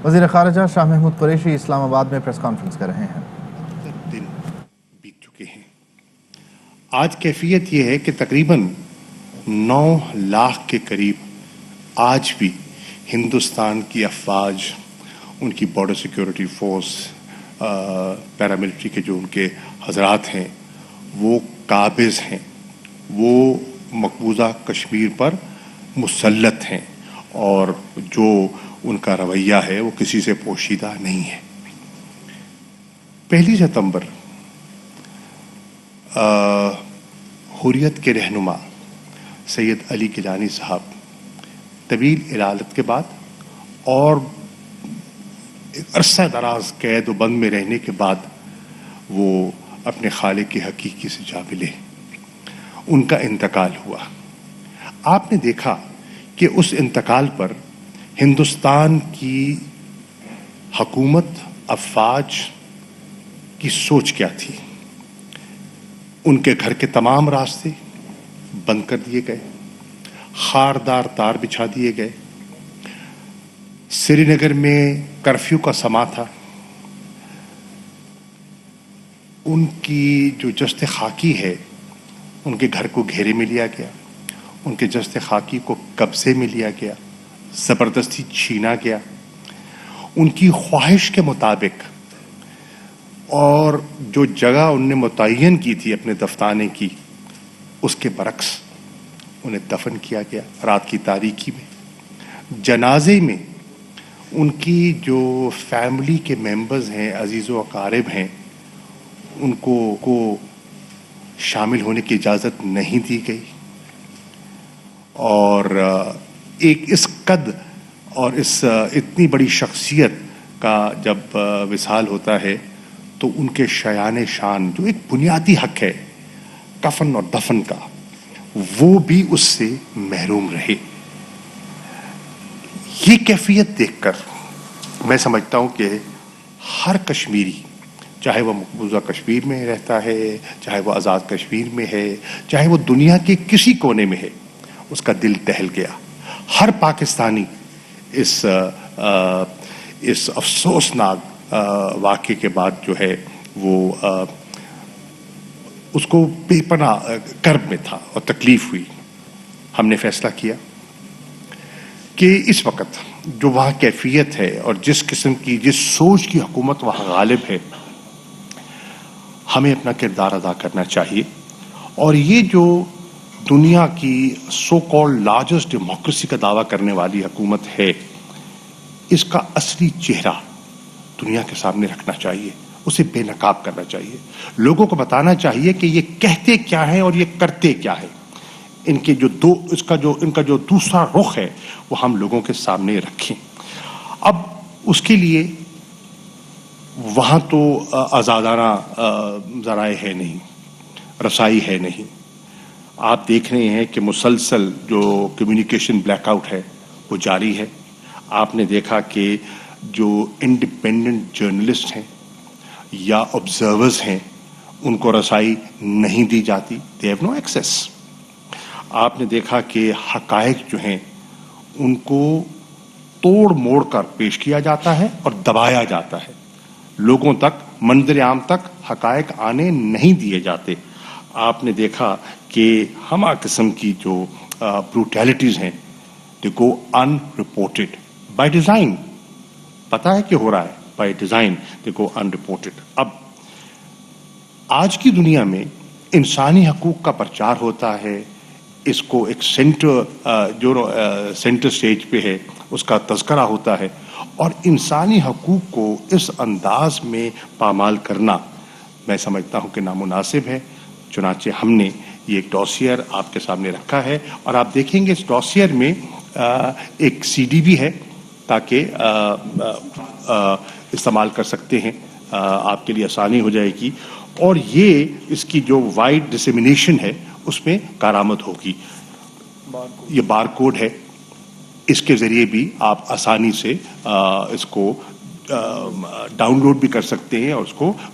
وزیر خارجہ شاہ محمود قریشی اسلام آباد میں پریس کانفرنس کر رہے ہیں۔ دن بیت چکے ہیں۔ آج کیفیت یہ ہے کہ تقریباً 9 لاکھ کے قریب آج بھی ہندوستان کی افواج، ان کی بارڈر سیکیورٹی فورس، پیراملٹری کے جو ان کے حضرات ہیں وہ قابض ہیں، وہ مقبوضہ کشمیر پر مسلط ہیں، اور جو ان کا رویہ ہے وہ کسی سے پوشیدہ نہیں ہے۔ 1 ستمبر حریت کے رہنما سید علی گیلانی صاحب طویل علالت کے بعد اور عرصہ دراز قید و بند میں رہنے کے بعد وہ اپنے خالق کی حقیقی سے جا ملے، ان کا انتقال ہوا۔ آپ نے دیکھا کہ اس انتقال پر ہندوستان کی حکومت، افواج کی سوچ کیا تھی۔ ان کے گھر کے تمام راستے بند کر دیے گئے، خاردار تار بچھا دیے گئے۔ سری نگر میں کرفیو کا سما تھا۔ ان کی جو جسد خاکی ہے ان کے گھر کو گھیرے میں لیا گیا، ان کے جسد خاکی کو قبضے میں لیا گیا، زبردستی چھینا گیا۔ ان کی خواہش کے مطابق اور جو جگہ ان نے متعین کی تھی اپنے دفنانے کی، اس کے برعکس انہیں دفن کیا گیا رات کی تاریکی میں۔ جنازے میں ان کی جو فیملی کے ممبرز ہیں، عزیز و اقارب ہیں، ان کو شامل ہونے کی اجازت نہیں دی گئی، اور ایک اس قد اور اس اتنی بڑی شخصیت کا جب وصال ہوتا ہے تو ان کے شایان شان جو ایک بنیادی حق ہے کفن اور دفن کا، وہ بھی اس سے محروم رہے۔ یہ کیفیت دیکھ کر میں سمجھتا ہوں کہ ہر کشمیری، چاہے وہ مقبوضہ کشمیر میں رہتا ہے، چاہے وہ آزاد کشمیر میں ہے، چاہے وہ دنیا کے کسی کونے میں ہے، اس کا دل دہل گیا۔ ہر پاکستانی اس افسوسناک واقعے کے بعد جو ہے وہ اس کو بے پناہ کرب میں تھا اور تکلیف ہوئی۔ ہم نے فیصلہ کیا کہ اس وقت جو وہاں کیفیت ہے اور جس قسم کی، جس سوچ کی حکومت وہاں غالب ہے، ہمیں اپنا کردار ادا کرنا چاہیے۔ اور یہ جو دنیا کی سو کالڈ لارجسٹ ڈیموکریسی کا دعویٰ کرنے والی حکومت ہے، اس کا اصلی چہرہ دنیا کے سامنے رکھنا چاہیے، اسے بے نقاب کرنا چاہیے، لوگوں کو بتانا چاہیے کہ یہ کہتے کیا ہیں اور یہ کرتے کیا ہے۔ ان کا جو دوسرا رخ ہے وہ ہم لوگوں کے سامنے رکھیں۔ اب اس کے لیے وہاں تو آزادانہ ذرائع ہے نہیں، رسائی ہے نہیں۔ آپ دیکھ رہے ہیں کہ مسلسل جو کمیونیکیشن بلیک آؤٹ ہے وہ جاری ہے۔ آپ نے دیکھا کہ جو انڈیپینڈنٹ جرنلسٹ ہیں یا آبزرورز ہیں ان کو رسائی نہیں دی جاتی، دے ہیو نو ایکسیس۔ آپ نے دیکھا کہ حقائق جو ہیں ان کو توڑ موڑ کر پیش کیا جاتا ہے اور دبایا جاتا ہے، لوگوں تک، منظر عام تک حقائق آنے نہیں دیے جاتے۔ آپ نے دیکھا کہ ہمہ قسم کی جو بروٹیلٹیز ہیں they go unreported by design۔ پتہ ہے کہ ہو رہا ہے، by design they go unreported۔ اب آج کی دنیا میں انسانی حقوق کا پرچار ہوتا ہے، اس کو ایک سینٹر سٹیج پہ ہے، اس کا تذکرہ ہوتا ہے، اور انسانی حقوق کو اس انداز میں پامال کرنا میں سمجھتا ہوں کہ نامناسب ہے۔ چنانچہ ہم نے یہ ایک ڈوسیئر آپ کے سامنے رکھا ہے، اور آپ دیکھیں گے اس ڈوسیئر میں ایک سی ڈی بھی ہے تاکہ استعمال کر سکتے ہیں، آپ کے لیے آسانی ہو جائے گی، اور یہ اس کی جو وائڈ ڈسیمینیشن ہے اس میں کارآمد ہوگی۔ یہ بار کوڈ ہے، اس کے ذریعے بھی آپ آسانی سے اس کو ڈاؤن لوڈ بھی کر سکتے ہیں اور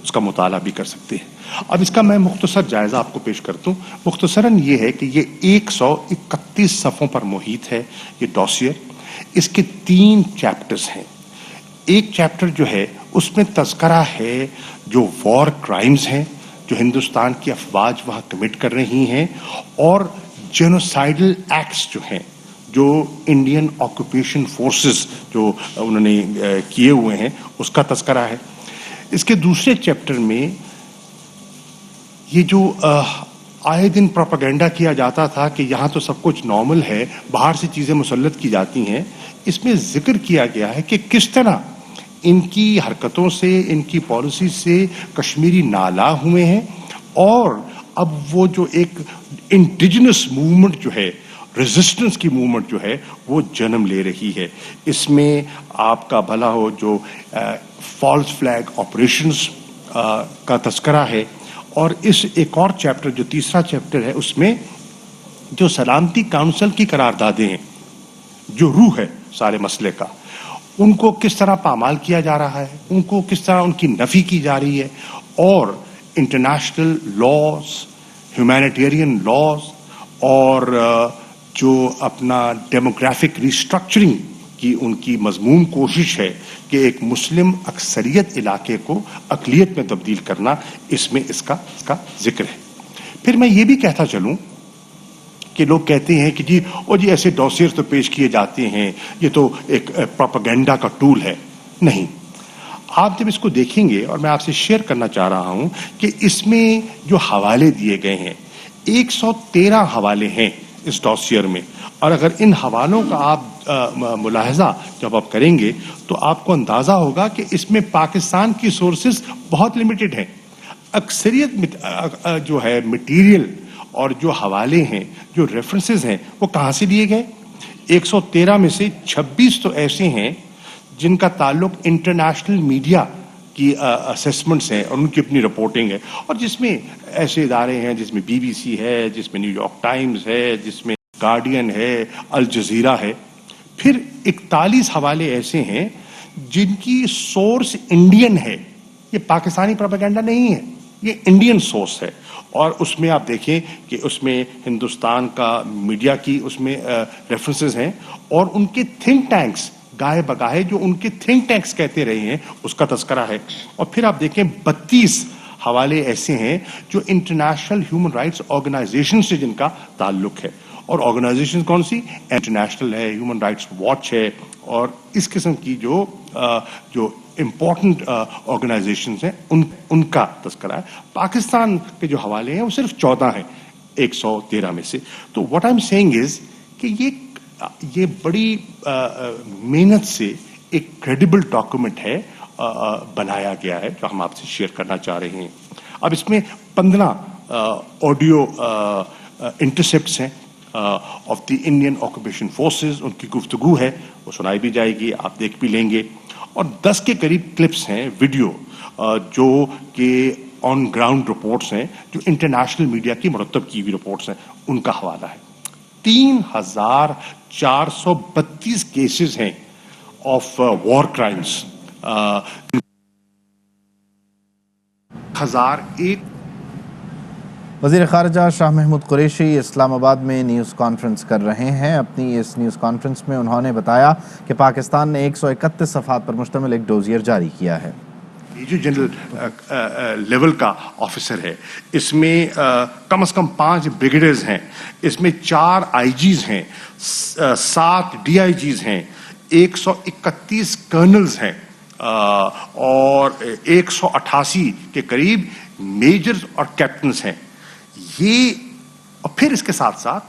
اس کا مطالعہ بھی کر سکتے ہیں۔ اب اس کا میں مختصر جائزہ آپ کو پیش کرتا ہوں۔ مختصراً یہ ہے کہ یہ 131 صفحوں پر محیط ہے یہ ڈوسیئر۔ اس کے 3 چیپٹرز ہیں۔ ایک چیپٹر جو ہے اس میں تذکرہ ہے جو وار کرائمز ہیں جو ہندوستان کی افواج وہاں کمٹ کر رہی ہیں اور جینوسائڈل ایکٹس جو ہیں جو انڈین آکوپیشن فورسز جو انہوں نے کیے ہوئے ہیں اس کا تذکرہ ہے. اس کے دوسرے چیپٹر میں یہ جو آئے دن پروپیگنڈا کیا جاتا تھا کہ یہاں تو سب کچھ نارمل ہے, باہر سے چیزیں مسلط کی جاتی ہیں, اس میں ذکر کیا گیا ہے کہ کس طرح ان کی حرکتوں سے, ان کی پالیسی سے کشمیری نالا ہوئے ہیں اور اب وہ جو ایک انڈیجنس موومنٹ جو ہے, ریزسٹنس کی موومنٹ جو ہے وہ جنم لے رہی ہے. اس میں آپ کا بھلا ہو جو فالس فلیگ آپریشنز کا تذکرہ ہے اور اس ایک اور چیپٹر جو تیسرا چیپٹر ہے اس میں جو سلامتی کونسل کی قراردادیں ہیں جو روح ہے سارے مسئلے کا, ان کو کس طرح پامال کیا جا رہا ہے, ان کو کس طرح ان کی نفی کی جا رہی ہے اور انٹرنیشنل لاز, ہیومینیٹیرین لاز اور جو اپنا ڈیموگرافک ریسٹرکچرنگ کی ان کی مضمون کوشش ہے کہ ایک مسلم اکثریت علاقے کو اقلیت میں تبدیل کرنا, اس میں اس کا ذکر ہے. پھر میں یہ بھی کہتا چلوں کہ لوگ کہتے ہیں کہ جی ایسے ڈوسیئرز تو پیش کیے جاتے ہیں, یہ تو ایک پروپیگنڈا کا ٹول ہے. نہیں, آپ جب اس کو دیکھیں گے, اور میں آپ سے شیئر کرنا چاہ رہا ہوں کہ اس میں جو حوالے دیے گئے ہیں 113 حوالے ہیں اس ڈوسیئر میں, اور اگر ان حوالوں کا آپ ملاحظہ جب آپ کریں گے تو آپ کو اندازہ ہوگا کہ اس میں پاکستان کی سورسز بہت لمیٹڈ ہیں. اکثریت جو ہے مٹیریل اور جو حوالے ہیں, جو ریفرنسز ہیں, وہ کہاں سے لیے گئے؟ 113 میں سے 26 تو ایسے ہیں جن کا تعلق انٹرنیشنل میڈیا کی اسیسمنٹس ہیں اور ان کی اپنی رپورٹنگ ہے, اور جس میں ایسے ادارے ہیں جس میں BBC ہے, جس میں نیو یارک ٹائمز ہے, جس میں گارڈین ہے, الجزیرہ ہے. پھر 41 حوالے ایسے ہیں جن کی سورس انڈین ہے, یہ پاکستانی پروپیگنڈا نہیں ہے, یہ انڈین سورس ہے. اور اس میں آپ دیکھیں کہ اس میں ہندوستان کا میڈیا کی اس میں ریفرنسز ہیں اور ان کے تھنک ٹینکس گاہے بگاہے جو ان کے تھنک ٹینکس کہتے رہے ہیں اس کا تذکرہ ہے. اور پھر آپ دیکھیں 32 حوالے ایسے ہیں جو انٹرنیشنل ہیومن رائٹس آرگنائزیشن سے جن کا تعلق ہے, اور آرگنائزیشن کون سی؟ انٹرنیشنل ہے, ہیومن رائٹس واچ ہے, اور اس قسم کی جو امپورٹنٹ آرگنائزیشنز ہیں ان کا تذکرہ ہے. پاکستان کے جو حوالے ہیں وہ صرف 14 ہیں 113 میں سے. تو واٹ آئی ایم سیئنگ از کہ یہ بڑی محنت سے ایک کریڈیبل ڈاکومنٹ ہے, بنایا گیا ہے جو ہم آپ سے شیئر کرنا چاہ رہے ہیں. اب اس میں 15 آڈیو انٹرسپٹس ہیں of the Indian occupation forces, ان کی گفتگو ہے, وہ سنائی بھی جائے گی, آپ دیکھ بھی لیں گے, اور 10 کے قریب کلپس ہیں ویڈیو جو کہ آن گراؤنڈ رپورٹس ہیں جو انٹرنیشنل میڈیا کی مرتب کی ہوئی رپورٹس ہیں, ان کا حوالہ ہے. 3432 کیسز ہیں آف وار کرائمس. 1001 وزیر خارجہ شاہ محمود قریشی اسلام آباد میں نیوز کانفرنس کر رہے ہیں. اپنی اس نیوز کانفرنس میں انہوں نے بتایا کہ پاکستان نے 131 صفحات پر مشتمل ایک ڈوزیئر جاری کیا ہے. یہ جو جنرل لیول کا آفیسر ہے, اس میں کم از کم 5 بریگیڈیئرز ہیں, اس میں 4 IGs ہیں, 7 DIGs ہیں, 131 کرنلز ہیں, اور 188 کے قریب میجرز اور کیپٹنز ہیں. یہ اور پھر اس کے ساتھ ساتھ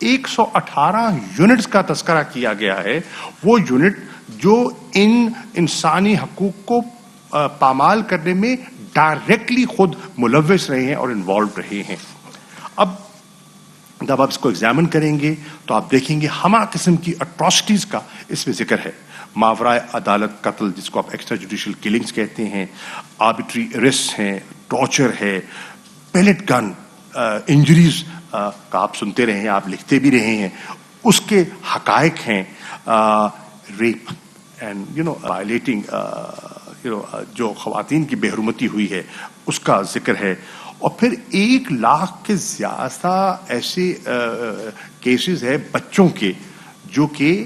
118 یونٹس کا تذکرہ کیا گیا ہے, وہ یونٹ جو انسانی حقوق کو پامال کرنے میں ڈائریکٹلی خود ملوث رہے ہیں اور انوالو رہے ہیں. اب جب آپ اس کو ایگزامن کریں گے تو آپ دیکھیں گے ہمہ قسم کی اٹراسٹیز کا اس میں ذکر ہے. ماورائے عدالت قتل جس کو آپ ایکسٹرا جوڈیشل کلنگز کہتے ہیں, آربیٹری اریسٹ ہیں, ٹارچر ہے, پیلٹ گن انجریز کا آپ سنتے رہے ہیں, آپ لکھتے بھی رہے ہیں, اس کے حقائق ہیں. ریپ اینڈ وائلیٹنگ جو خواتین کی بے حرمتی ہوئی ہے اس کا ذکر ہے. اور پھر 1 لاکھ کے زیادہ ایسے کیسز ہے بچوں کے جو کہ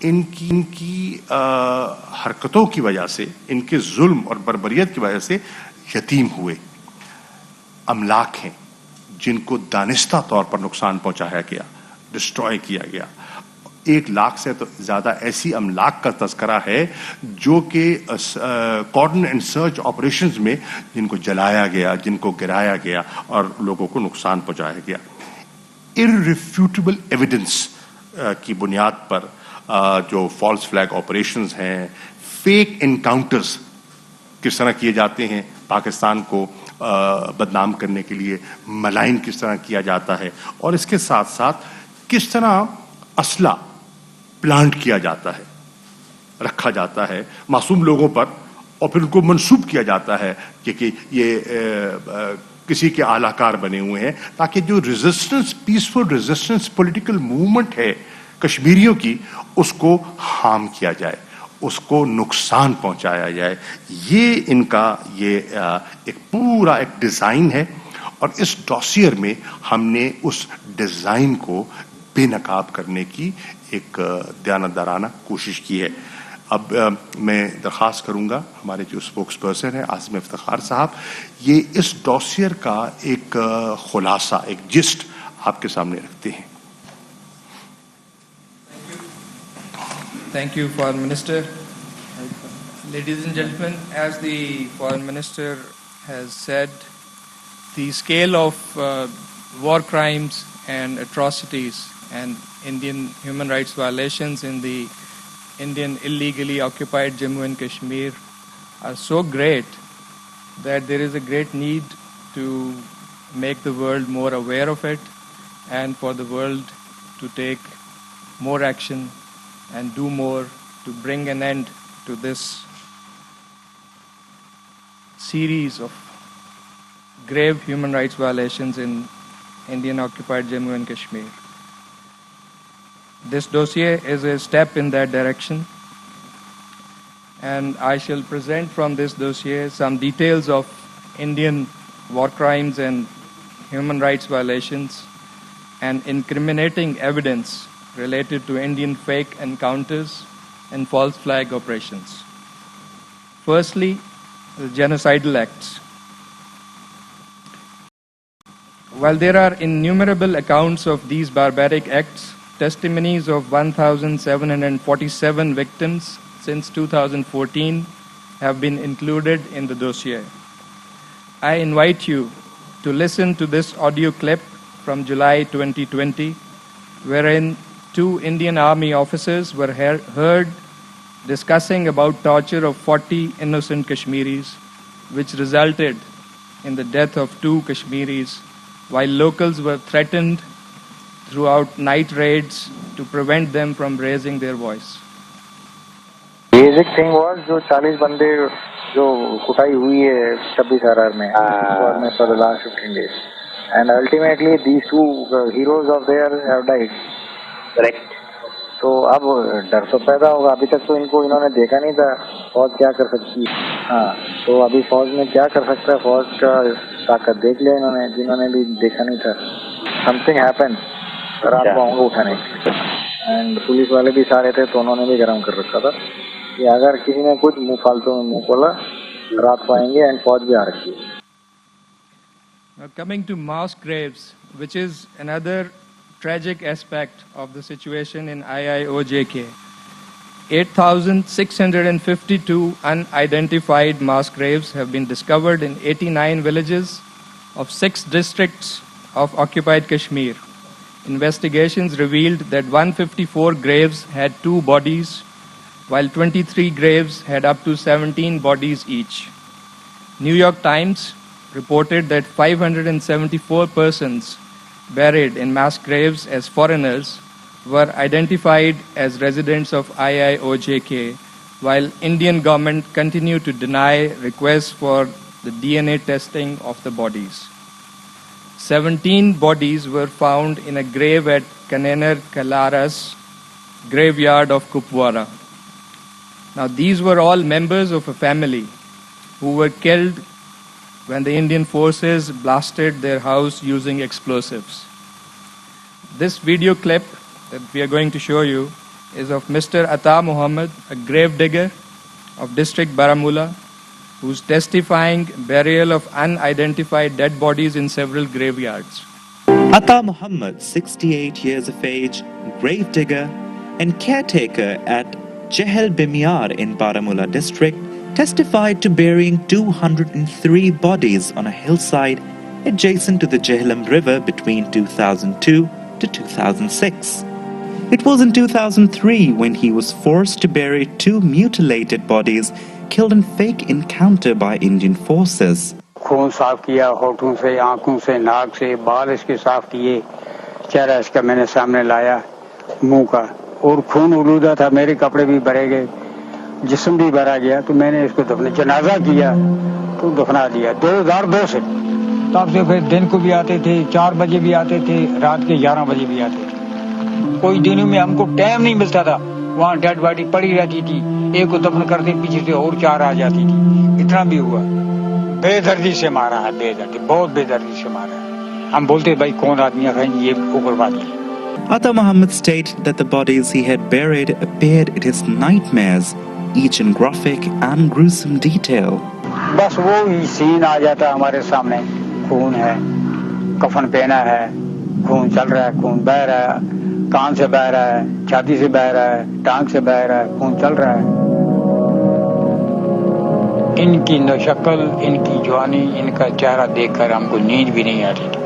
इनकी हरकतों की वजह से, इनके जुल्म और बर्बरियत की वजह से यतीम हुए अमलाक हैं, जिनको दानिस्ता तौर पर नुकसान पहुंचाया गया, डिस्ट्रॉय किया गया। 1 लाख से तो ज्यादा ऐसी अमलाक का तस्करा है जो कि कॉर्डन एंड सर्च ऑपरेशंस में जिनको जलाया गया, जिनको गिराया गया और लोगों को नुकसान पहुंचाया गया। इररिफ्यूटेबल एविडेंस की बुनियाद पर जो फॉल्स फ्लैग ऑपरेशंस हैं, फेक एनकाउंटर्स किस तरह किए जाते हैं, पाकिस्तान को बदनाम करने के लिए मलाइन किस तरह किया जाता है, और इसके साथ साथ किस तरह असला प्लांट किया जाता है, रखा जाता है मासूम लोगों पर, और फिर उनको मंसूब किया जाता है कि ये किसी के आलाकार बने हुए हैं, ताकि जो resistance, peaceful resistance political movement है कश्मीरियों की, उसको हार्म किया जाए, उसको नुकसान पहुंचाया जाए। ये इनका एक पूरा एक डिजाइन है, और इस डॉसियर में हमने उस डिजाइन को बेनकाब करने की एक दयानतदाराना कोशिश की है। अब मैं दरख्वास्त करूंगा हमारे जो स्पोक्स पर्सन है आसिम इफ्तिखार साहब, ये इस डॉसियर का एक खुलासा, एक जिस्ट आपके सामने रखते हैं। Thank you, Foreign Minister. Ladies and gentlemen, as the Foreign Minister has said, the scale of war crimes and atrocities and Indian human rights violations in the Indian illegally occupied Jammu and Kashmir are so great that there is a great need to make the world more aware of it, and for the world to take more action and do more to bring an end to this series of grave human rights violations in Indian occupied Jammu and Kashmir. This dossier is a step in that direction, and I shall present from this dossier some details of Indian war crimes and human rights violations and incriminating evidence related to Indian fake encounters and false flag operations. Firstly, the genocidal acts. While there are innumerable accounts of these barbaric acts, testimonies of 1,747 victims since 2014 have been included in the dossier. I invite you to listen to this audio clip from July 2020, wherein 2 Indian Army officers were heard discussing about torture of 40 innocent Kashmiris, which resulted in the death of 2 Kashmiris, while locals were threatened throughout night raids to prevent them from raising their voice. Basic thing was जो 40 बंदे जो कुटाई हुई है 26 RR में for the last 15 days, and ultimately these 2 heroes of theirs have died. Correct. तो अब डर तो पैदा होगा। अभी तक तो इनको इन्होंने देखा नहीं था फौज क्या कर सकती है। हाँ, तो अभी फौज में क्या कर सकता है, फौज का ताकत देख लिया इन्होंने, जिन्होंने भी देखा नहीं था। समथिंग हैपन, रात को आऊँगा उठाने, एंड पुलिस वाले भी सारे थे तो उन्होंने भी गरम कर रखा था कि अगर किसी ने कुछ मुँह फालतू में मुँह खोला रात को आएंगे, एंड फौज भी आ रखी है। Now coming to mass graves, which is another tragic aspect of the situation in IIOJK. 8,652 unidentified mass graves have been discovered in 89 villages of 6 districts of occupied Kashmir. Investigations revealed that 154 graves had 2 bodies, while 23 graves had up to 17 bodies each. New York Times reported that 574 persons buried in mass graves as foreigners were identified as residents of IIOJK, while Indian government continued to deny requests for the DNA testing of the bodies. 17 bodies were found in a grave at Kanenar Kalara's graveyard of Kupwara. Now these were all members of a family who were killed when the Indian forces blasted their house using explosives. This video clip that we are going to show you is of Mr. Ata Muhammad, a grave digger of district Baramulla, who's testifying burial of unidentified dead bodies in several graveyards. Ata Muhammad, 68 years of age, gravedigger and caretaker at Jehel Bimyar in Baramulla district, testified to burying 203 bodies on a hillside adjacent to the Jhelum River between 2002 to 2006. It was in 2003 when he was forced to bury 2 mutilated bodies killed in fake encounter by Indian forces. खून साफ किया, होठों से, आंखों से, नाक से, बाल इसके साफ किए, चेहरा इसका मैंने सामने लाया, मुंह का, और खून उलूदा था, मेरे कपड़े भी भरे गए, जिस्म भी भरा गया, तो मैंने इसको जनाजा किया, तो दफना दिया 2002 से। तब से फिर दिन को भी आते थे, 4 बजे भी आते थे, रात के 11 बजे भी आते थे। कोई दिनों में हमको टाइम नहीं मिलता था, वहाँ डेड बॉडी पड़ी रहती थी, एक को दफन करते पीछे से और 4 आ जाती थी, इतना भी हुआ। बेदर्दी से मारा है, बेदर्दी, बहुत बेदर्दी से मारा है। हम बोलते भाई कौन आदमी है, ये उग्रवादी है। Ata Muhammad stated that the bodies he had buried appeared in his nightmares, each in graphic and gruesome detail. बस वो ही सीन आ जाता हमारे सामने, खून है, कफन पहना है, खून चल रहा है, खून बह रहा है, कान से बह रहा है, छाती से बह रहा है, टांग से बह रहा है, खून चल रहा है। इनकी न शक्ल, इनकी जवानी, इनका चेहरा देखकर हमको नींद भी नहीं आती थी।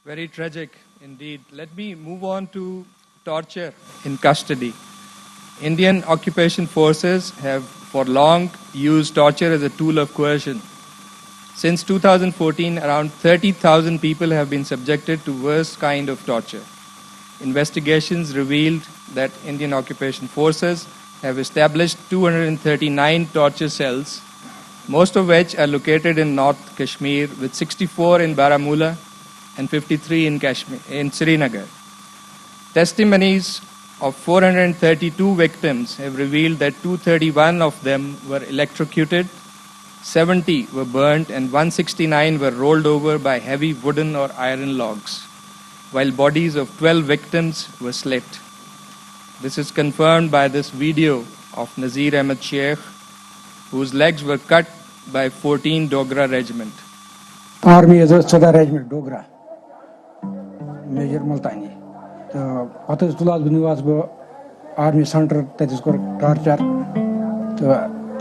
Very tragic indeed. Let me move on to torture in custody. Indian occupation forces have for long used torture as a tool of coercion. Since 2014, around 30,000 people have been subjected to worst kind of torture. Investigations revealed that Indian occupation forces have established 239 torture cells, most of which are located in North Kashmir, with 64 in Baramulla and 53 in Srinagar. Testimonies of 432 victims have revealed that 231 of them were electrocuted, 70 were burnt, and 169 were rolled over by heavy wooden or iron logs, while bodies of 12 victims were slit. This is confirmed by this video of Nazir Ahmed Sheikh, whose legs were cut by 14 Dogra regiment. Army is a 14 regiment Dogra. Major Multani. What is Tulad Binivas Army Center that is called torture.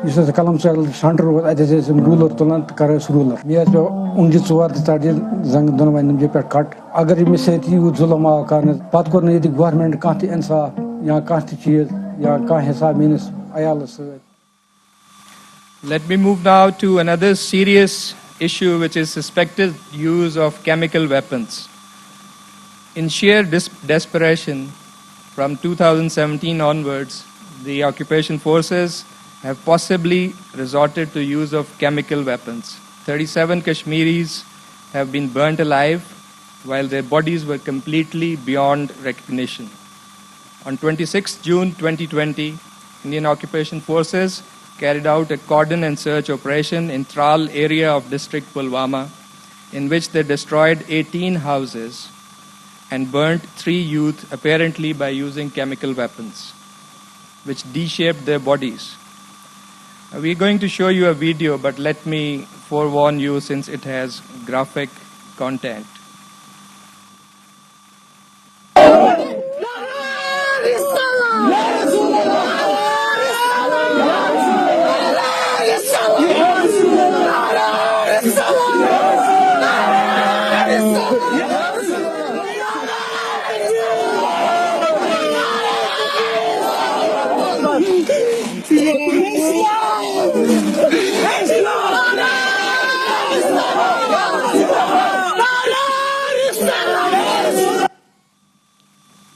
This is a column center was as a ruler Tulant Karas ruler. Yes, Unjitswar started Zang Donovan Jepet cut. Agari Miseti Zulama Karnas, Patko the government Kanti Ensa, Ya Kanti Cheers, Ya Kahesa means Ayalas. Let me move now to another serious issue, which is suspected use of chemical weapons. In sheer desperation, from 2017 onwards, the occupation forces have possibly resorted to use of chemical weapons. 37 Kashmiris have been burnt alive, while their bodies were completely beyond recognition. On 26 June 2020, Indian occupation forces carried out a cordon and search operation in Tral area of district Pulwama, in which they destroyed 18 houses and burnt 3 youth, apparently by using chemical weapons, which de-shaped their bodies. We're going to show you a video, but let me forewarn you since it has graphic content.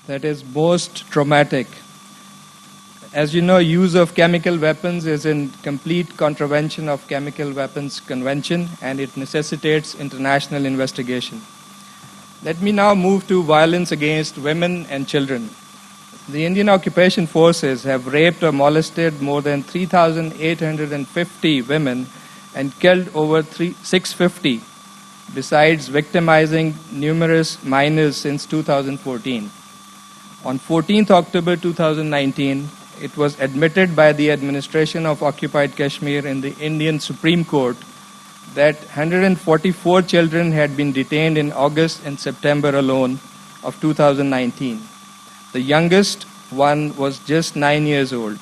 That is most traumatic. As you know, use of chemical weapons is in complete contravention of Chemical Weapons Convention, and it necessitates international investigation. Let me now move to violence against women and children. The Indian occupation forces have raped or molested more than 3,850 women and killed over 650 besides victimizing numerous minors since 2014. On 14th October 2019, it was admitted by the administration of occupied Kashmir in the Indian Supreme Court that 144 children had been detained in August and September alone of 2019. The youngest one was just 9 years old.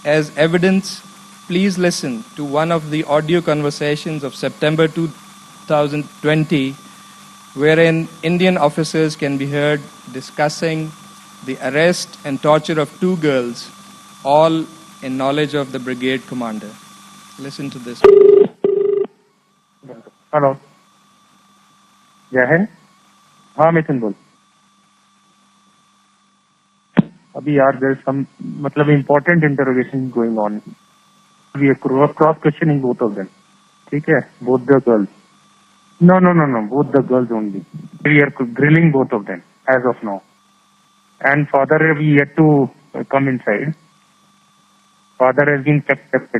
As evidence, please listen to one of the audio conversations of September 2020, wherein Indian officers can be heard discussing the arrest and torture of 2 girls, all in knowledge of the brigade commander. Listen to this. Hello जय हिंद हाँ मिथुन बोल अभी यार there some मतलब important interrogation going on we are cross questioning both of them ठीक है both the girls no both the girls only we are grilling both of them as of now and father we yet to come inside father has been kept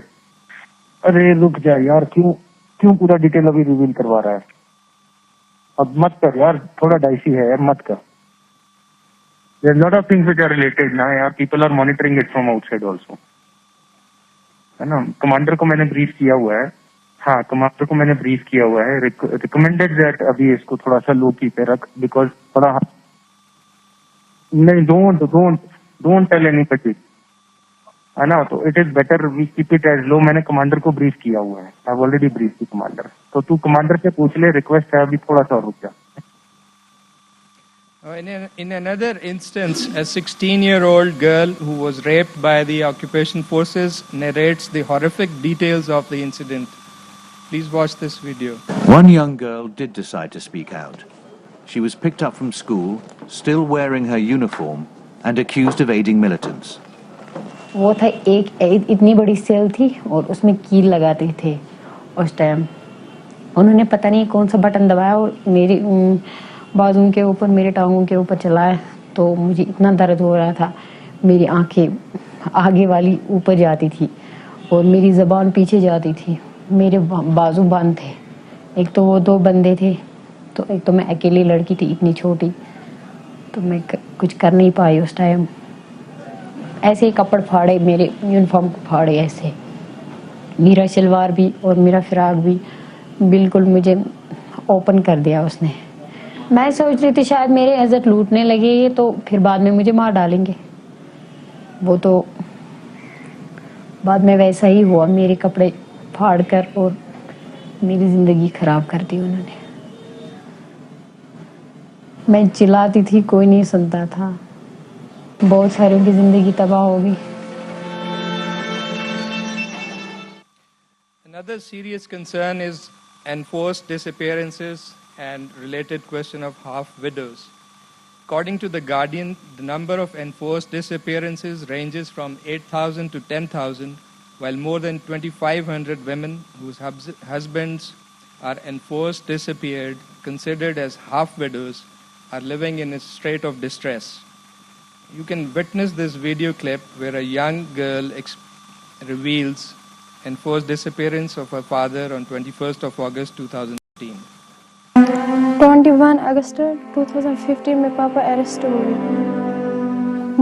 अरे रुक जा यार क्यों पूरा detail अभी reveal करवा रहा है अब मत कर यार थोड़ा डाइसी है यार मत कर there lot of things which are related ना यार people are monitoring it from outside also है ना कमांडर को मैंने ब्रीफ किया हुआ है हाँ कमांडर को मैंने ब्रीफ किया हुआ है रिकमेंडेड दैट अभी इसको थोड़ा सा लो की पे रख बिकॉज थोड़ा नहीं डोंट टेल एनीबॉडी है ना तो it is better we keep it as low मैंने कमांडर को ब्रीफ किया हुआ है I have already brief the commander तो तू कमांडर से पूछ ले रिक्वेस्ट है अभी थोड़ा सा रुक जा In another instance, a 16-year-old girl who was raped by the occupation forces narrates the horrific details of the incident. Please watch this video. One young girl did decide to speak out. She was picked up from school, still wearing her uniform, and accused of aiding militants. वो था एक इतनी बड़ी cell थी और उसमें कील लगाते थे उस टाइम उन्होंने पता नहीं कौन सा बटन दबाया और मेरी बाजू के ऊपर मेरे टांगों के ऊपर चलाया तो मुझे इतना दर्द हो रहा था मेरी आंखें आगे वाली ऊपर जाती थी और मेरी ज़बान पीछे जाती थी मेरे बाजू बंद थे एक तो वो 2 बंदे थे तो एक तो मैं अकेली लड़की थी इतनी छोटी तो मैं कुछ कर नहीं पाई उस टाइम ऐसे ही कपड़ फाड़े मेरे यूनिफॉर्म को फाड़े ऐसे मेरा शलवार भी और मेरा फ्राक भी बिल्कुल मुझे ओपन कर दिया उसने मैं सोच रही थी शायद मेरे इज्जत लूटने लगे ये तो फिर बाद में मुझे मार डालेंगे वो तो बाद में वैसा ही हुआ मेरे कपड़े फाड़ कर और मेरी ज़िंदगी ख़राब कर दी उन्होंने मैं चिल्लाती थी कोई नहीं सुनता था बहुत सारों की ज़िंदगी तबाह हो गई Another serious concern is enforced disappearances and related question of half widows. According to The Guardian, the number of enforced disappearances ranges from 8,000 to 10,000, while more than 2,500 women whose husbands are enforced disappeared, considered as half widows, are living in a state of distress. You can witness this video clip where a young girl reveals enforced disappearance of her father on 21st of August 2015. 21 अगस्त 2015 में पापा arrest हो गए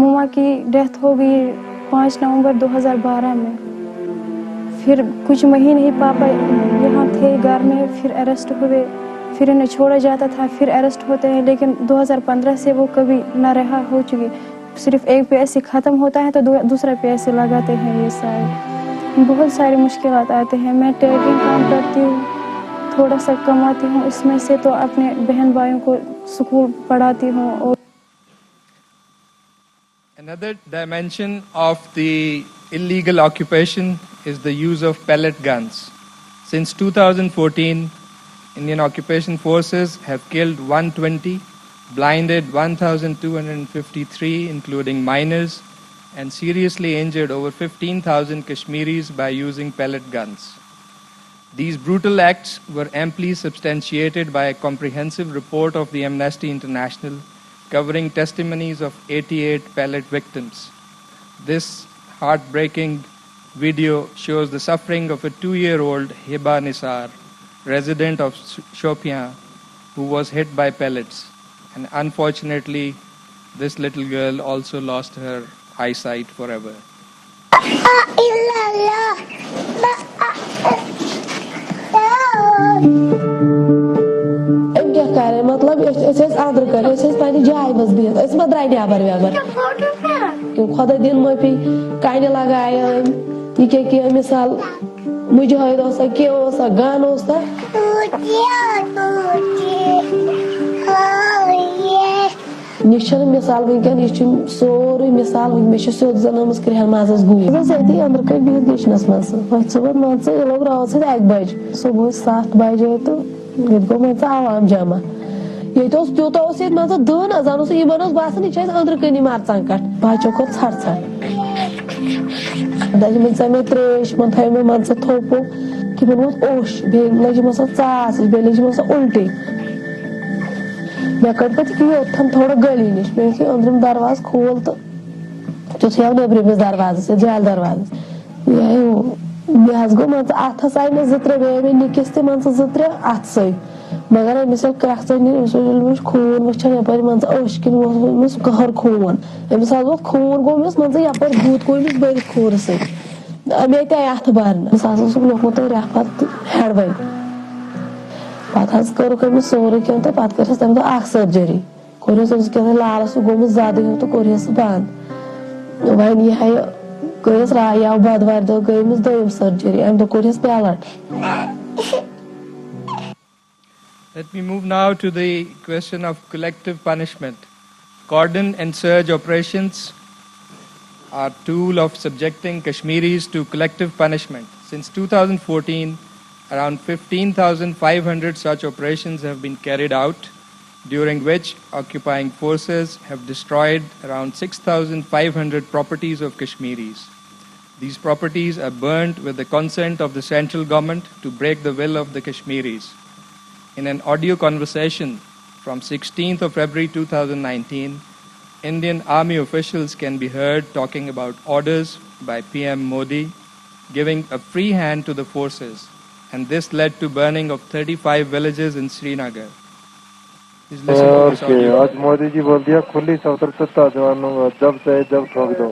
मम्मा की death हो गई 5 नवंबर 2012 में फिर कुछ महीने ही पापा यहाँ थे घर में फिर अरेस्ट हुए फिर इन्हें छोड़ा जाता था फिर अरेस्ट होते हैं लेकिन 2015 से वो कभी ना रहा हो चुके सिर्फ एक पैसे ख़त्म होता है तो दूसरा पैसे लगाते हैं ये सारे बहुत सारी मुश्किलात आते हैं मैं टेलरिंग काम करती हूँ थोड़ा सा कमाती हूँ इसमें से तो अपने बहन भाइयों को स्कूल पढ़ाती हूँ और Another dimension of the illegal occupation is the use of pellet guns. Since 2014, Indian occupation forces have killed 120, blinded 1,253, including minors, and seriously injured over 15,000 Kashmiris by using pellet guns. These brutal acts were amply substantiated by a comprehensive report of the Amnesty International covering testimonies of 88 pellet victims. This heartbreaking video shows the suffering of a 2-year-old Hiba Nisar, resident of Shopian, who was hit by pellets. And unfortunately, this little girl also lost her eyesight forever. کیا کرے مطلب اندر کرے پنہ جائے مز بہت ما درائے neighbour Weber خدا دین معافی کانہ لگائے یہ کیا مثال مجاہد اوسا کیا اوسا گان اوسا یہ مثال ونکن یہ سوری مثال مے سیود زنمس کرہن مازس گوس یتی اندر کر بہت کچنس مز صبح مان ژٕ لوگ رات 1 بجے صبح 7 بجے تو یہ گو مان ژٕ عوام جمع یہ تیوتہ یہ مان ژٕ دہن ازان یہ باسان یہ اندر کنی مرژان کٹ بچو کھت ژھٹ ژھٹ دپن ژے تریش من تھو مے مان ژٕ تھوپو کہ ووت اوش بیٚیہِ لٔجِم سۄ ژاس ہِش بیٚیہِ لٔجِم سۄ الٹی مے کٔڑ پتہٕ یوٚتھن تھوڑا گلی نش مے یُتھُے أنٛدرِم دروازٕ کھوٗل تہٕ تیُتھُے آو نیٚبرِمِس دروازس جالہِ دروازس مے حظ گوٚو مان ژٕ اتھس آیہِ مےٚ 2-3 بیٚیہِ مےٚ نِکِس تہِ مان ژٕ 2-3 اتھسٕے مگر أمِس ییٚلہِ کرٛٮ۪کھ ژٔج أمِس وٕچھ خوٗن وٕچھان یپٲرۍ مان ژٕ أچھ کِنۍ اوس أمِس کٔہر خوٗن أمِس حظ ووت خوٗن گوٚو أمِس مان ژٕ یپٲرۍ بُتھ گوٚو أمِس بٔرِتھ خوٗنہٕ سۭتۍ مےٚ تے اتھٕ برنہٕ أمِس ہسا اوسُکھ لیوکھمُت ریفر ہٮ۪ڈوٕنۍ پتہٕ حظ کٔرٕکھ أمِس سورُے کینٛہہ تہٕ پتہٕ کٔرہَس تمہِ دۄہ اکھ سٔرجری کوٚرہَس أمِس کیٛاہ تام لالس سُہ گوٚمُت زدٕ ہیوٗ تہٕ کوٚرہَس سُہ بنٛد وۄنۍ یہِ ہا یہِ گٔیَس راے آو بۄدوارِ دۄہ گٔے أمِس 2م سٔرجری امہِ دۄہ کوٚرہَس pellet. Let me move now to the question of collective punishment. Cordon and surge operations are a tool of subjecting Kashmiris to collective punishment. Since 2014, around 15,500 such operations have been carried out, during which occupying forces have destroyed around 6,500 properties of Kashmiris. These properties are burnt with the consent of the central government to break the will of the Kashmiris. In an audio conversation from 16th of February 2019, Indian Army officials can be heard talking about orders by PM Modi giving a free hand to the forces, and this led to burning of 35 villages in Srinagar. Please listen to this audio. आज मोदी जी बोल दिया खुली स्वतंत्रता जवानों को जब चाहे जब ठोक दो,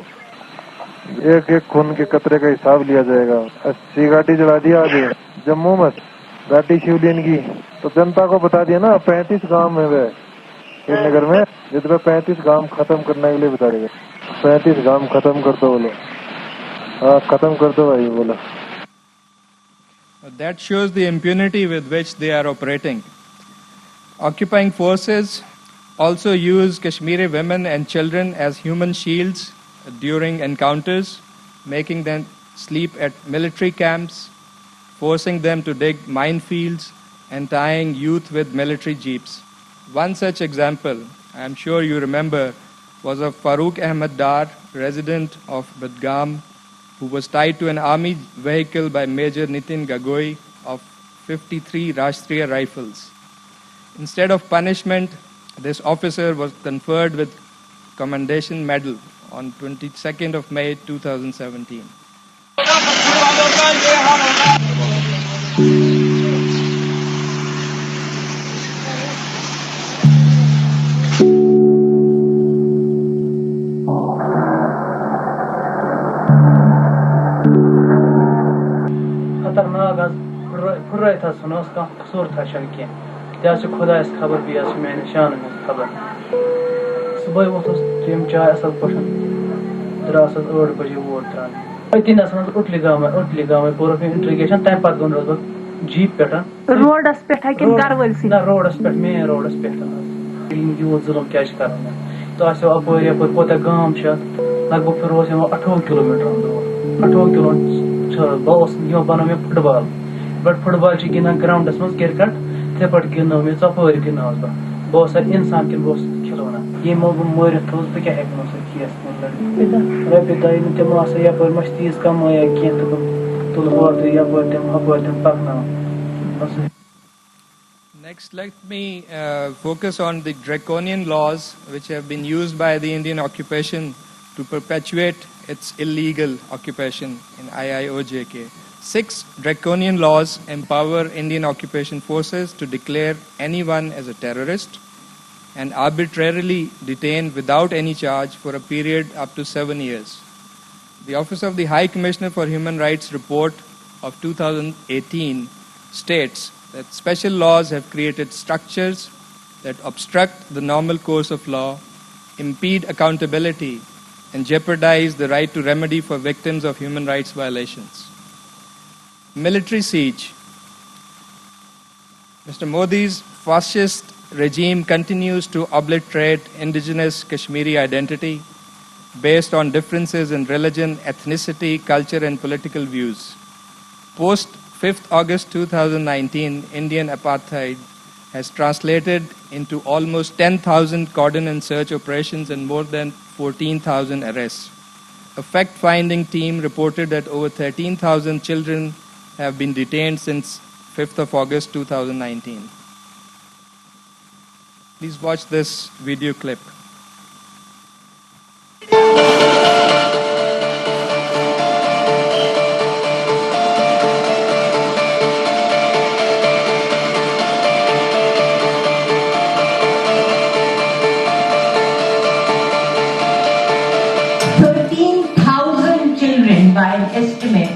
एक एक खून के कतरे का हिसाब लिया जाएगा. 80 गाड़ी जला दिया आज जम्मू में, गाड़ी शिवलियन की, तो जनता को बता दिया ना 35 गांव में वे श्रीनगर में जितने 35 गांव खत्म करने के लिए बता देगा. 35 गांव खत्म कर दो बोलो, हाँ खत्म कर दो भाई बोला. That shows the impunity with which they are operating. Occupying forces also use Kashmiri women and children as human shields during encounters, making them sleep at military camps, forcing them to dig minefields, and tying youth with military jeeps. One such example, I am sure you remember, was of Farooq Ahmed Dar, resident of Budgam, who was tied to an army vehicle by Major Nitin Gagoi of 53 Rashtriya Rifles. Instead of punishment, this officer was conferred with Commendation Medal on 22nd of May 2017. खतरनाक था सुनो उसका कसूर था शक के जैसे खुदा इस खबर भी ऐसे मैंने शान में खबर सुबह वो तो टीम चाय असल पसंद दरासल 8 बजे वोट था इतनी असल उठली गांव में पूरा इंट्रीगेशन टाइम पर दोन रोज जीप पेटा रोडस पेटा कि गरवल सी ना रोडस पेट में रोडस पेटा यो जुल्म क्या करना तो ऐसे अपोर अपोर कोता गांव छ लगभग फिर रोज 18 किलोमीटर दूर 18 किलोमीटर बस यो बनो में फुटबॉल बट फुटबॉल ची गिना ग्राउंडस में क्रिकेट ते पट गिनो में चपोर गिनो बस इंसान के बस खिलौना ये मो मोर थोस पे क्या है नो से केस मतलब रबिता इन ते मासा या पर मस्तीस का मोया के तो और या पर ते पकना बस. Next, let me focus on the draconian laws which have been used by the Indian occupation to perpetuate its illegal occupation in IIOJK. 6 draconian laws empower Indian occupation forces to declare anyone as a terrorist and arbitrarily detain without any charge for a period up to 7 years. The Office of the High Commissioner for Human Rights report of 2018 states that special laws have created structures that obstruct the normal course of law, impede accountability, and jeopardize the right to remedy for victims of human rights violations. Military siege. Mr. Modi's fascist regime continues to obliterate indigenous Kashmiri identity based on differences in religion, ethnicity, culture, and political views. Post 5th August 2019, Indian apartheid has translated into almost 10,000 cordon and search operations and more than 14,000 arrests. A fact-finding team reported that over 13,000 children have been detained since 5th of August 2019. Please watch this video clip. By an estimate,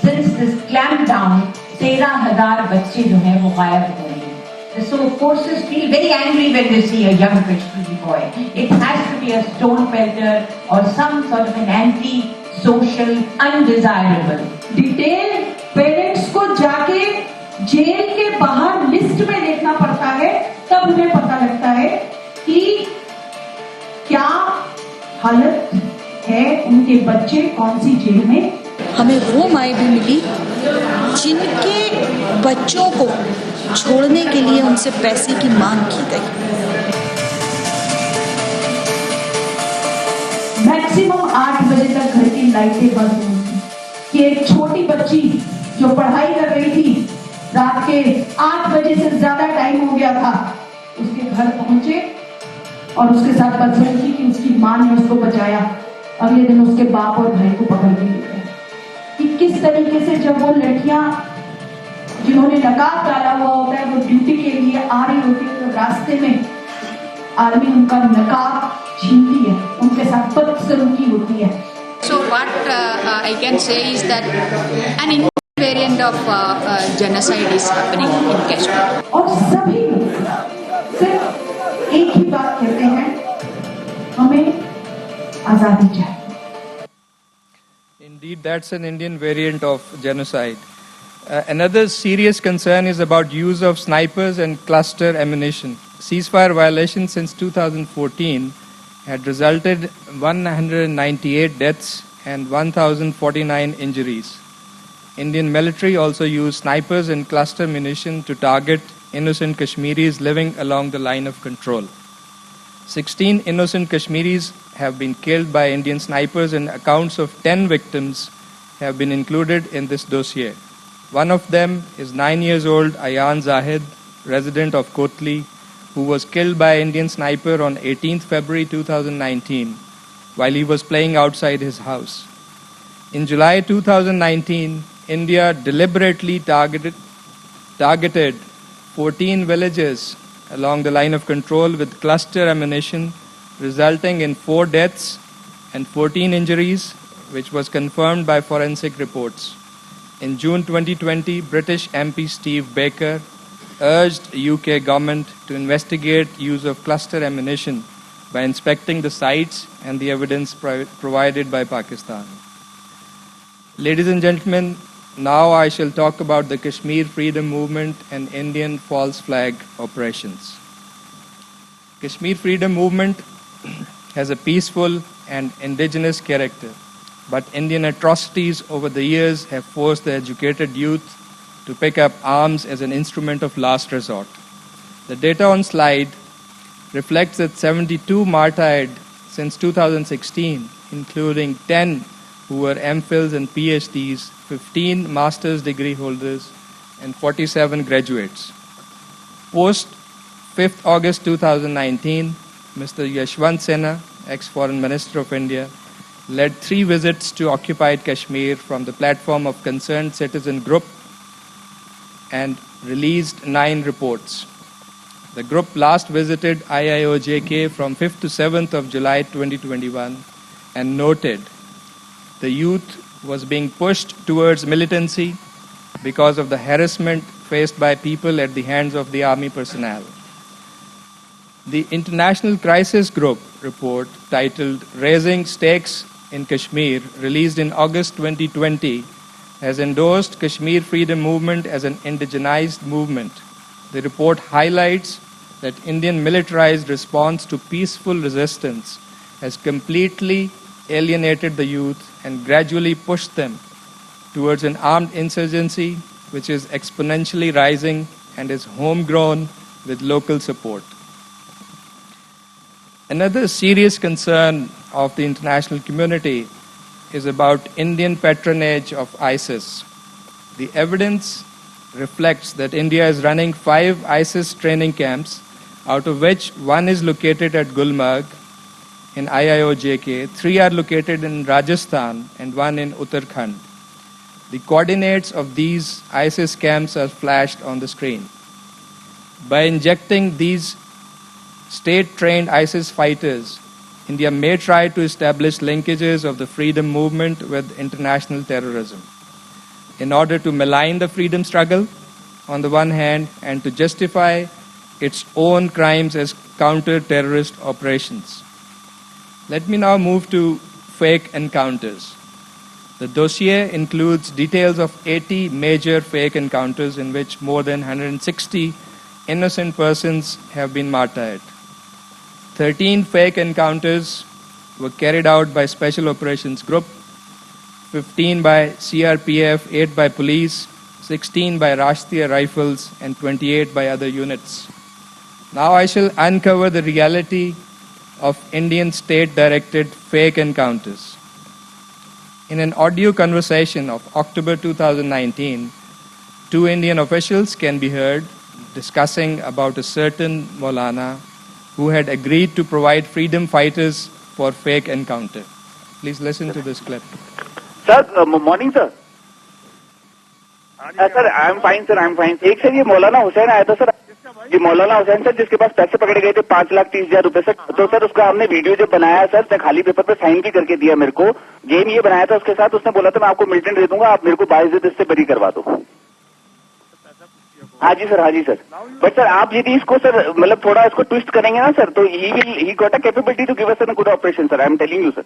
since this clampdown, 13,000 बच्चे जो हैं वो गायब हो रहे हैं. So forces feel very angry when they see a young Kashmiri boy. It has to be a stone pelter or some sort of an anti-social, undesirable. Detail parents को जाके जेल के बाहर लिस्ट में देखना पड़ता है, तब उन्हें पता लगता है कि क्या हालत है उनके बच्चे कौन सी जेल में. हमें वो माएँ भी मिली जिनके बच्चों को छोड़ने के लिए उनसे पैसे की मांग की गई. मैक्सिमम 8 बजे तक घर की लाइटें बंद हुई थी कि एक छोटी बच्ची जो पढ़ाई कर रही थी, रात के 8 बजे से ज्यादा टाइम हो गया था, उसके घर पहुंचे और उसके साथ बदसलूकी की उसकी मां ने उसको बचाया. अगले दिन उसके बाप और भाई को पकड़ के ले गए. कि किस तरीके से जब वो लड़कियां जिन्होंने नकाब डाला हुआ होता है वो ड्यूटी के लिए आ रही होती है, तो रास्ते में आर्मी उनका नकाब छीनती है, उनके साथ बदसलूकी होती है. So what I can say is that an Indian variant of genocide is happening in Kashmir. और सभी सिर्फ एक ही बात कहते हैं, हमें आजादी चाहिए. Indeed, that's an Indian variant of genocide. Another serious concern is about use of snipers and cluster ammunition. Ceasefire violations since 2014 had resulted 198 deaths and 1,049 injuries. Indian military also used snipers and cluster munition to target innocent Kashmiris living along the line of control. 16 innocent Kashmiris have been killed by Indian snipers, and accounts of 10 victims have been included in this dossier. One of them is 9-year-old Ayan Zahid, resident of Kotli, who was killed by an Indian sniper on 18th February 2019 while he was playing outside his house. In July 2019, India deliberately targeted 14 villages along the line of control with cluster ammunition, resulting in 4 deaths and 14 injuries, which was confirmed by forensic reports. In June 2020, British MP Steve Baker urged UK government to investigate use of cluster ammunition by inspecting the sites and the evidence provided by Pakistan. Ladies and gentlemen, now I shall talk about the Kashmir Freedom Movement and Indian false flag operations. Kashmir Freedom Movement has a peaceful and indigenous character, but Indian atrocities over the years have forced the educated youth to pick up arms as an instrument of last resort. The data on slide reflects that 72 martyred since 2016, including 10 who were MPhils and PhDs, 15 master's degree holders, and 47 graduates. Post 5th August 2019, Mr. Yashwant Sinha, ex-Foreign Minister of India, led 3 visits to occupied Kashmir from the platform of Concerned Citizen Group and released 9 reports. The group last visited IIOJK from 5th to 7th of July 2021 and noted the youth was being pushed towards militancy because of the harassment faced by people at the hands of the army personnel. The International Crisis Group report titled Raising Stakes in Kashmir, released in August 2020, has endorsed Kashmir Freedom Movement as an indigenized movement. The report highlights that Indian militarized response to peaceful resistance has completely alienated the youth and gradually pushed them towards an armed insurgency which is exponentially rising and is homegrown with local support. Another serious concern of the international community is about Indian patronage of ISIS. The evidence reflects that India is running 5 ISIS training camps, out of which 1 is located at Gulmarg in IIOJK, 3 are located in Rajasthan and 1 in Uttarakhand. The coordinates of these ISIS camps are flashed on the screen. By injecting these state-trained ISIS fighters, India may try to establish linkages of the freedom movement with international terrorism in order to malign the freedom struggle on the one hand and to justify its own crimes as counter-terrorist operations. Let me now move to fake encounters. The dossier includes details of 80 major fake encounters in which more than 160 innocent persons have been martyred. 13 fake encounters were carried out by Special Operations Group, 15 by CRPF, 8 by police, 16 by Rashtriya Rifles, and 28 by other units. Now I shall uncover the reality of Indian state-directed fake encounters. In an audio conversation of October 2019, 2 Indian officials can be heard discussing about a certain Maulana who had agreed to provide freedom fighters for fake encounter. Please listen to this clip. Sir, morning sir. Sir, I'm fine sir, I'm fine. एक sir ये मौलाना हुसैन आया था sir, ये मौलाना Hussain sir जिसके पास पैसे पकड़े गए थे 5,30,000 रुपए सर, तो सर उसका हमने वीडियो जब बनाया सर, तो खाली पेपर पे साइन भी करके दिया मेरे को, गेम ये बनाया था उसके साथ, उसने बोला था मैं आपको मिलिटेंट दे दूंगा, आप मेरे को बाइज्जत इससे बरी करवा दो। हाँ जी सर, बट सर आप यदि इसको सर मतलब थोड़ा इसको ट्विस्ट करेंगे ना सर, तो he got a capability to give us a good operation sir, I am telling you sir.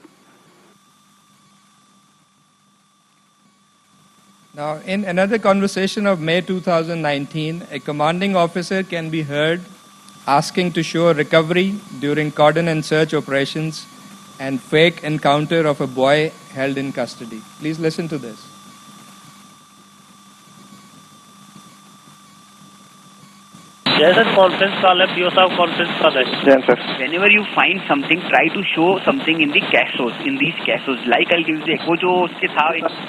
Now, in another conversation of May 2019, a commanding officer can be heard asking to show recovery during cordon and search operations and fake encounter of a boy held in custody. Please listen to this. Yes, sir, conference call है, PO साहब conference call है. Yes, sir. Whenever you find something, try to show something in the casos, in these casos. Like I'll give you वो जो उसके था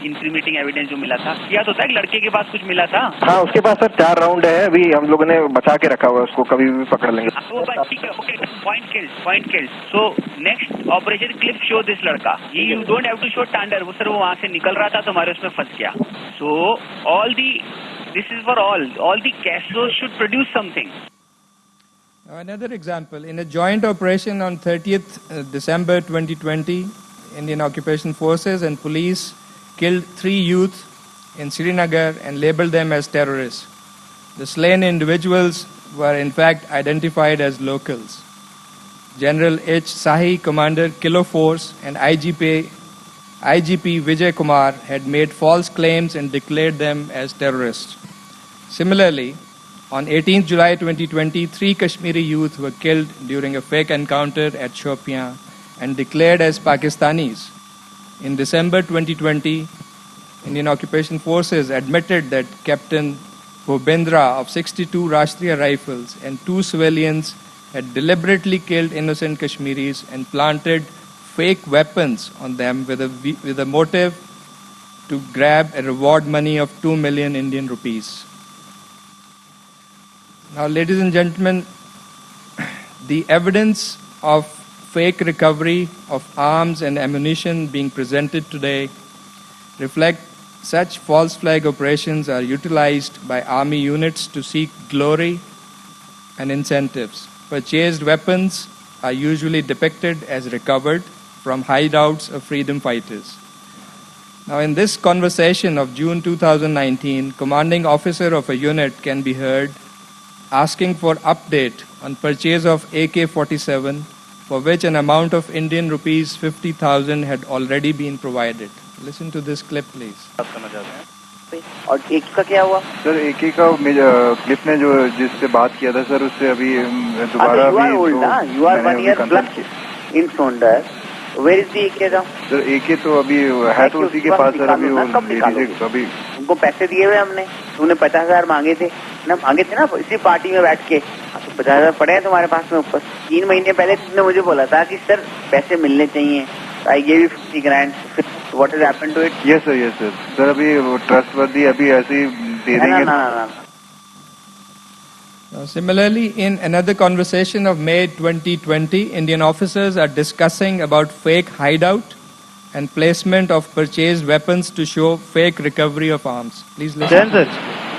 incriminating evidence जो मिला था, याद होता है कि लड़के के पास कुछ मिला था? हाँ, उसके पास सर 4 राउंड है, अभी हम लोगों ने बचा के रखा हुआ है, उसको कभी भी पकड़ लेंगे. वो बात ठीक है, okay, point kills. So next operation clip show this लड़का. You don't have to show Tander. वो सर वो वहाँ से निकल रहा था, तुम्हारे उसमें फंस गया. So this is for all the casos should produce something. Now another example, in a joint operation on 30th December 2020, Indian Occupation Forces and police killed 3 youth in Srinagar and labeled them as terrorists. The slain individuals were in fact identified as locals. General H. Sahi, Commander Kilo Force, and IGP Vijay Kumar had made false claims and declared them as terrorists. Similarly, on 18th July 2020, 3 Kashmiri youth were killed during a fake encounter at Shopian and declared as Pakistanis. In December 2020, Indian Occupation Forces admitted that Captain Bhupendra of 62 Rashtriya Rifles and 2 civilians had deliberately killed innocent Kashmiris and planted fake weapons on them with a motive to grab a reward money of 2 million Indian rupees. Now, ladies and gentlemen, the evidence of fake recovery of arms and ammunition being presented today reflect such false flag operations are utilized by army units to seek glory and incentives. Purchased weapons are usually depicted as recovered from hideouts of freedom fighters. Now, in this conversation of June 2019, commanding officer of a unit can be heard asking for update on purchase of AK-47, for which an amount of Indian rupees 50,000 had already been provided. Listen to this clip, please. और एक का क्या हुआ sir? एक का clip ने जो जिससे बात किया था सर, उससे अभी दोबारा you are 1 year plus in Sonder. Where is the AK? Sir AK तो अभी है तो उसी के पास सर, अभी अभी उनको पैसे दिए हुए हमने, उन्हें 50,000 मांगे थे ना इसी पार्टी में बैठ के, तो 50,000 पड़े हैं तुम्हारे पास में ऊपर। 3 महीने पहले तुमने मुझे बोला था कि सर पैसे मिलने चाहिए, I give you 50 grand. What has happened to it? Yes sir. Sir अभी ट्रस्टवर्दी अभी ऐसे ही दे देंगे ना। Similarly, in another conversation of May 2020, Indian officers are discussing about fake hideout and placement of purchased weapons to show fake recovery of arms. Please listen.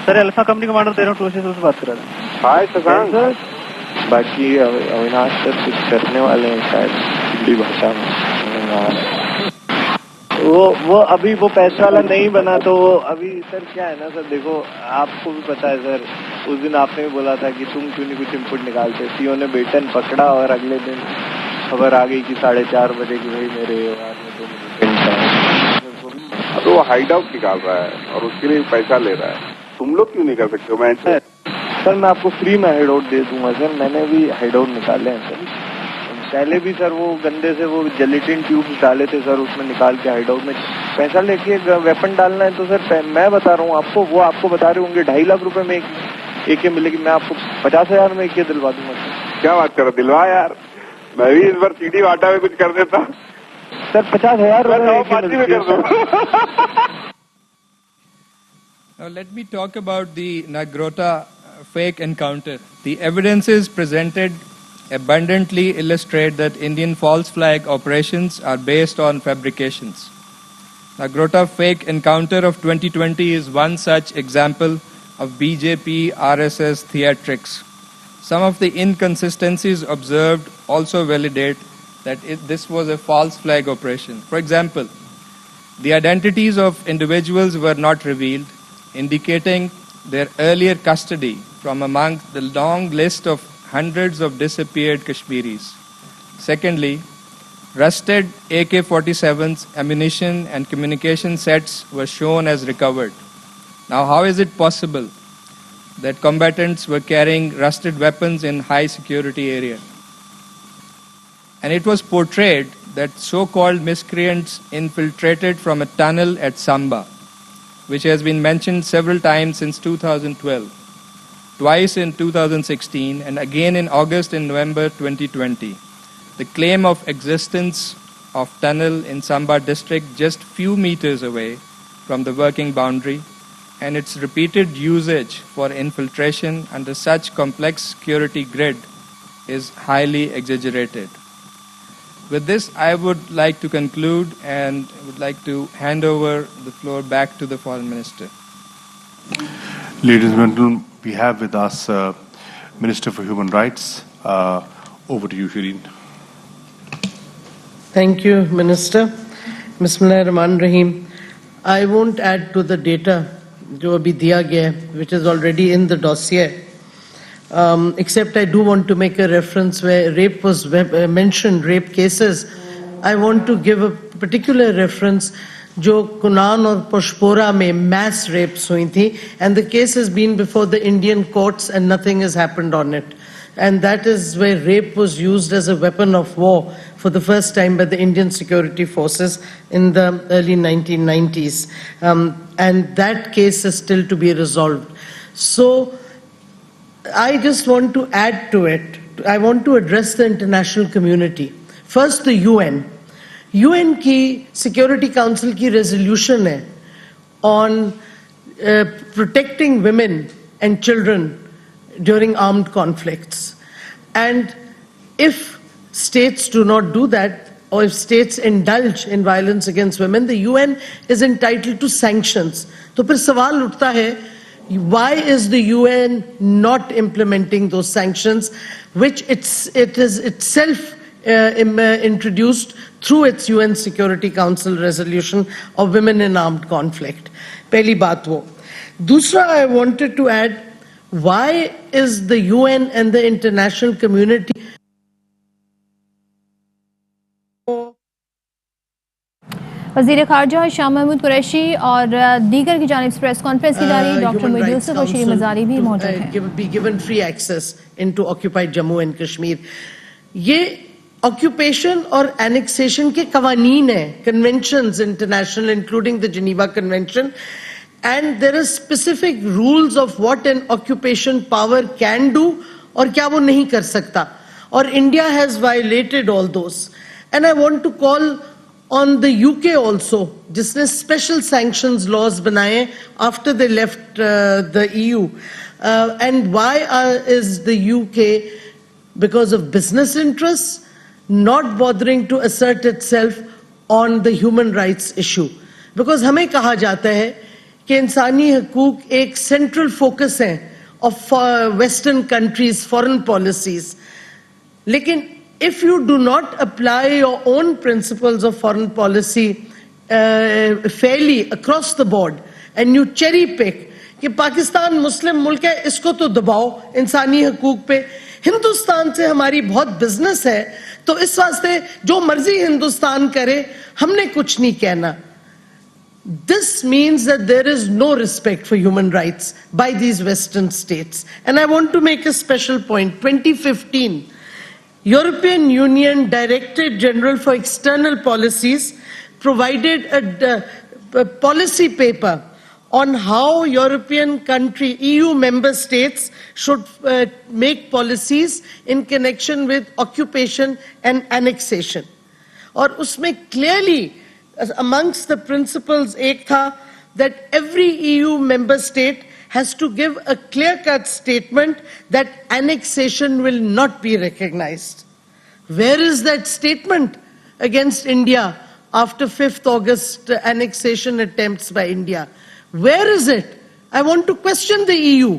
Sir alpha company commander 13 two से बात कर रहा था। Hi sir, बाकी Avinash sir कुछ करने वाले हैं शायद हिंदी भाषा में। वो अभी वो पैसा वाला नहीं बना, तो वो अभी सर क्या है ना सर, देखो आपको भी पता है सर, उस दिन आपने भी बोला था कि तुम क्यों नहीं कुछ इनपुट निकालते। सीओ ने बेटन पकड़ा और अगले दिन खबर आ गई कि 4:30 बजे की भाई मेरे व्यवहार में 2 मिनट। तो वो हाइड आउट निकाल रहा है और उसके लिए पैसा ले रहा है, तुम लोग क्यों नहीं कर सकते हो? मैं सर मैं आपको फ्री में हाइड आउट दे दूंगा सर, मैंने भी हाइड आउट निकाले हैं सर। पहले भी सर वो गंदे से वो जेलेटिन ट्यूब्स डाले थे सर, उसमें निकाल के हाइड आउट में पैसा लेके वेपन डालना है। तो सर मैं बता रहा हूँ आपको, वो आपको बता रहे होंगे 2.5 लाख रुपए में एक मिलेगी, मैं आपको 50,000 में एक दिलवा दूंगा। क्या बात कर रहे, दिलवा यार, मैं भी इस बार सीधी वाटा में कुछ कर देता सर। 50,000 में कर दो। Now let me talk about the Nagrota fake encounter. The evidences presented abundantly illustrate that Indian false flag operations are based on fabrications. Nagrota fake encounter of 2020 is one such example of BJP RSS theatrics. Some of the inconsistencies observed also validate that this was a false flag operation. For example, the identities of individuals were not revealed, indicating their earlier custody from among the long list of hundreds of disappeared Kashmiris. Secondly, rusted AK-47s, ammunition and communication sets were shown as recovered. Now, how is it possible that combatants were carrying rusted weapons in high security area? And it was portrayed that so-called miscreants infiltrated from a tunnel at Samba, which has been mentioned several times since 2012. Twice in 2016 and again in August and November 2020. The claim of existence of tunnel in Samba district just few meters away from the working boundary and its repeated usage for infiltration under such complex security grid is highly exaggerated. With this, I would like to conclude and would like to hand over the floor back to the Foreign Minister. Ladies and gentlemen, we have with us Minister for Human Rights. Over to you, Shireen. Thank you, Minister. Bismillahirrahmanirrahim. I won't add to the data जो अभी दिया गया है, which is already in the dossier. Except I do want to make a reference where rape was mentioned, rape cases. I want to give a particular reference जो कुनान और पुष्पोरा में mass rapes हुई थी, and the case has been before the Indian courts and nothing has happened on it. And that is where rape was used as a weapon of war for the first time by the Indian security forces in the early 1990s. And that case is still to be resolved. So I just want to add to it. I want to address the international community. First, the UN. UN की Security Council की resolution है on protecting women and children during armed conflicts. And if states do not do that, or if states indulge in violence against women, the UN is entitled to sanctions. तो फिर सवाल उठता है, why is the UN not implementing those sanctions, which it is itself introduced through its UN Security Council resolution of women in armed conflict? पहली बात वो. दूसरा, I wanted to add, why is the UN and the international community वज़ीर ख़ारजा शाह महमूद कुरैशी और दीगर की जानिब से प्रेस कॉन्फ्रेंस की जा रही है. डॉक्टर मोईद यूसुफ और शरीन मज़ारी भी मौजूद हैं. be given free access into occupied Jammu and Kashmir. ये ऑक्यूपेशन और एनेक्सेशन के कवानीन हैं, conventions international including the Geneva convention, and there are specific rules of what an occupation power can do और क्या वो नहीं कर सकता, और India has violated all those. And I want to call on the UK also, जिसने special sanctions laws बनाए after they left the EU. And why is the UK, because of business interests, not bothering to assert itself on the human rights issue? Because हमें कहा जाता है कि इंसानी हकूक एक central focus है of Western countries' foreign policies. लेकिन if you do not apply your own principles of foreign policy fairly across the board and you cherry pick कि पाकिस्तान मुस्लिम मुल्क है, इसको तो दबाओ इंसानी हकूक पे, हिंदुस्तान से हमारी बहुत बिजनेस है, तो इस वास्ते जो मर्जी हिंदुस्तान करे, हमने कुछ नहीं कहना. This means that there is no respect for human rights by these Western states. And I want to make a special point. 2015, European Union Director General for External Policies provided a policy paper on how European EU member states should make policies in connection with occupation and annexation. और उसमें clearly amongst the principles एक था that every EU member state has to give a clear-cut statement that annexation will not be recognized. Where is that statement against India after 5th August annexation attempts by India? Where is it? I want to question the EU,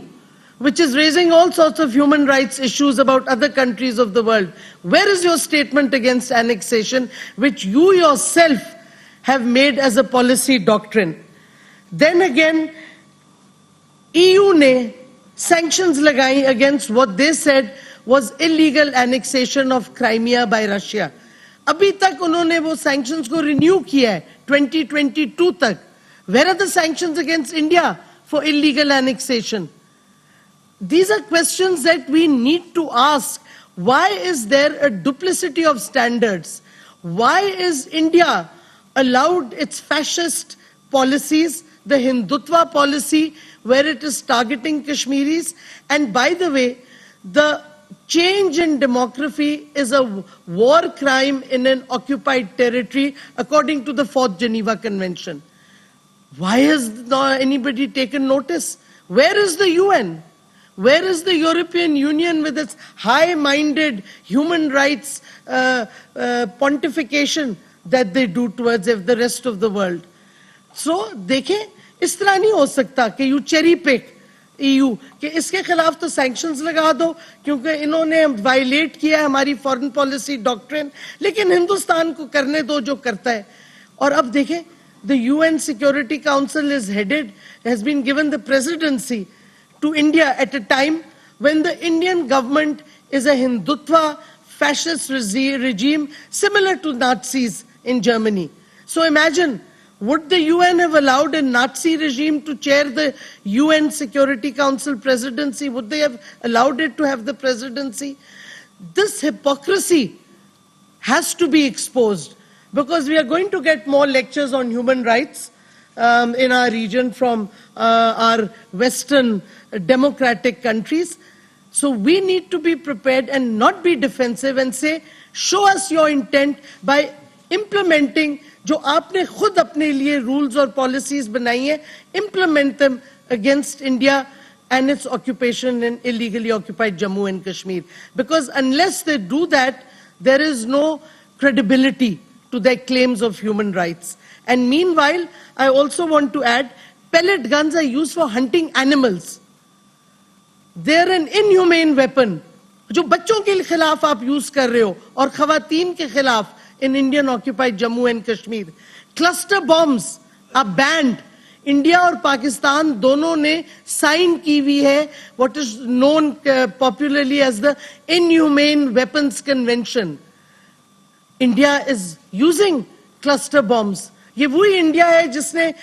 which is raising all sorts of human rights issues about other countries of the world. Where is your statement against annexation, which you yourself have made as a policy doctrine? Then again, EU ने sanctions लगाई against what they said was illegal annexation of Crimea by Russia. अभी तक उन्होंने वो sanctions को renew किया है 2022 तक. Where are the sanctions against India for illegal annexation? These are questions that we need to ask. Why is there a duplicity of standards? Why is India allowed its fascist policies, the Hindutva policy, where it is targeting Kashmiris? And by the way, the change in demography is a war crime in an occupied territory, according to the 4th Geneva Convention. Why has not anybody taken notice? Where is the UN? Where is the European Union with its high-minded human rights pontification that they do towards the rest of the world? So, देखें, इस तरह नहीं हो सकता कि you cherry pick EU, कि इसके खिलाफ तो sanctions लगा दो क्योंकि इन्होंने violate किया है हमारी foreign policy doctrine, लेकिन हिंदुस्तान को करने दो जो करता है. और अब देखें, the UN Security Council has been given the presidency to India at a time when the Indian government is a Hindutva fascist regime similar to Nazis in Germany. So imagine, would the UN have allowed a Nazi regime to chair the UN Security Council presidency? Would they have allowed it to have the presidency? This hypocrisy has to be exposed, because we are going to get more lectures on human rights in our region from our Western democratic countries. So we need to be prepared and not be defensive and say, show us your intent by implementing जो आपने खुद अपने लिए rules और policies बनाई हैं, implement them against India and its occupation in illegally occupied Jammu and Kashmir. Because unless they do that, there is no credibility to their claims of human rights. And meanwhile, I also want to add, pellet guns are used for hunting animals. They're an inhumane weapon. जो बच्चों के खिलाफ आप use कर रहे हो और खवातीन के खिलाफ in Indian occupied Jammu and Kashmir. Cluster bombs are banned. India और पाकिस्तान दोनों ने साइन की हुई है what is known popularly as the Inhumane Weapons Convention. India is using cluster bombs. ये वही इंडिया है जिसने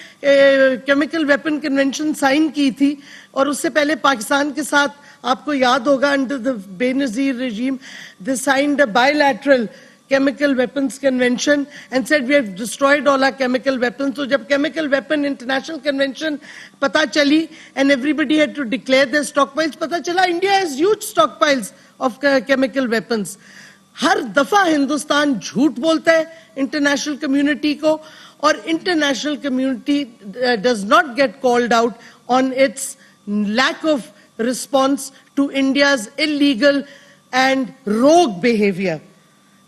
केमिकल वेपन कन्वेंशन साइन की थी और उससे पहले पाकिस्तान के साथ आपको याद होगा under the Benazir regime they signed a bilateral chemical weapons convention and said we have destroyed all our chemical weapons. So जब chemical weapon international convention पता चली and everybody had to declare their stockpiles, पता चला India has huge stockpiles of chemical weapons. हर दफा हिंदुस्तान झूठ बोलता है international community को और international community does not get called out on its lack of response to India's illegal and rogue behavior.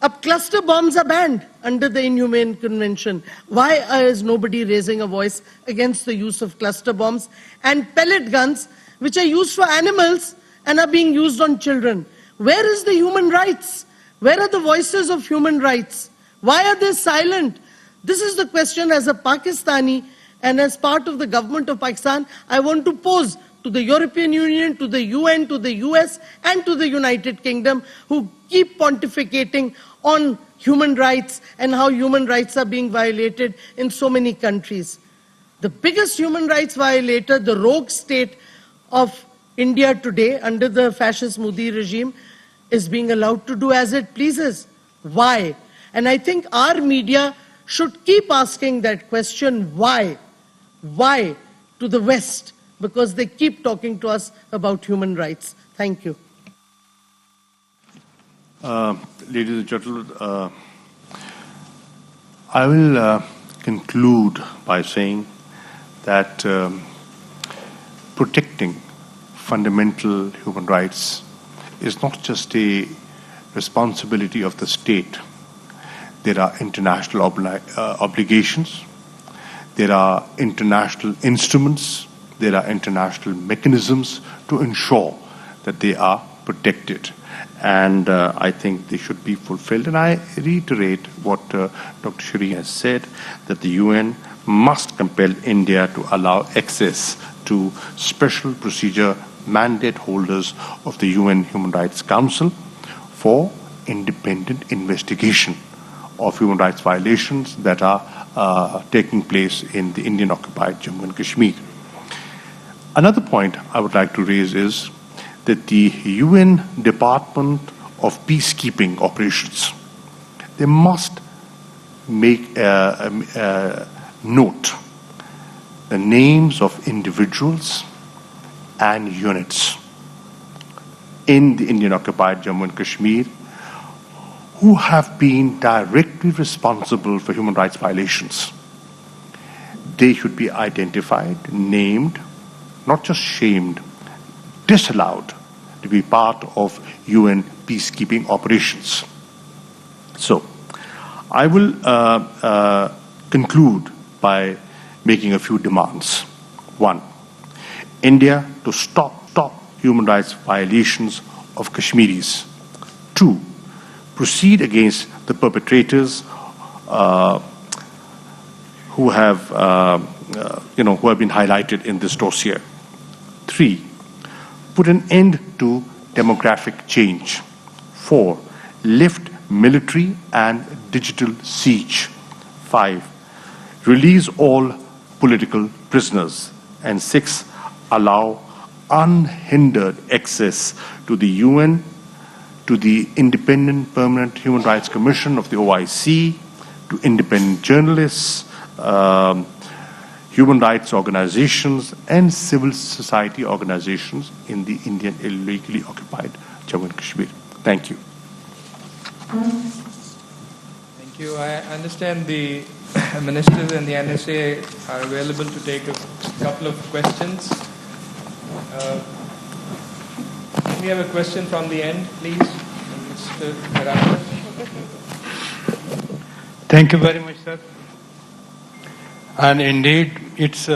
अब cluster bombs are banned under the Inhumane Convention. Why is nobody raising a voice against the use of cluster bombs and pellet guns, which are used for animals and are being used on children? Where is the human rights? Where are the voices of human rights? Why are they silent? This is the question as a Pakistani and as part of the government of Pakistan, I want to pose to the European Union, to the UN, to the US, and to the United Kingdom, who keep pontificating on human rights and how human rights are being violated in so many countries. The biggest human rights violator, the rogue state of India today, under the fascist Moeed regime, is being allowed to do as it pleases. Why? And I think our media should keep asking that question, why? Why to the West? Because they keep talking to us about human rights. Thank you. Ladies and gentlemen, I will conclude by saying that protecting fundamental human rights is not just a responsibility of the state. There are international obligations, there are international instruments, there are international mechanisms to ensure that they are protected. And I think they should be fulfilled. And I reiterate what Dr. Shireen has said, that the UN must compel India to allow access to special procedure mandate holders of the UN Human Rights Council for independent investigation of human rights violations that are taking place in the Indian occupied Jammu and Kashmir. Another point I would like to raise is that the UN Department of Peacekeeping Operations, they must make note the names of individuals and units in the Indian occupied Jammu and Kashmir who have been directly responsible for human rights violations. They should be identified, named, not just shamed, disallowed to be part of UN peacekeeping operations. So, I will conclude by making a few demands. One, India to stop human rights violations of Kashmiris. Two, proceed against the perpetrators who have been highlighted in this dossier. Three, put an end to demographic change. Four, lift military and digital siege. Five, release all political prisoners. And six, allow unhindered access to the UN, to the Independent Permanent Human Rights Commission of the OIC, to independent journalists, human rights organizations, and civil society organizations in the Indian illegally occupied Jammu and Kashmir. Thank you. Thank you. I understand the ministers and the NSA are available to take a couple of questions. Can we have a question from the end, please? Mr. Harana. Thank you very much, sir. And indeed, it's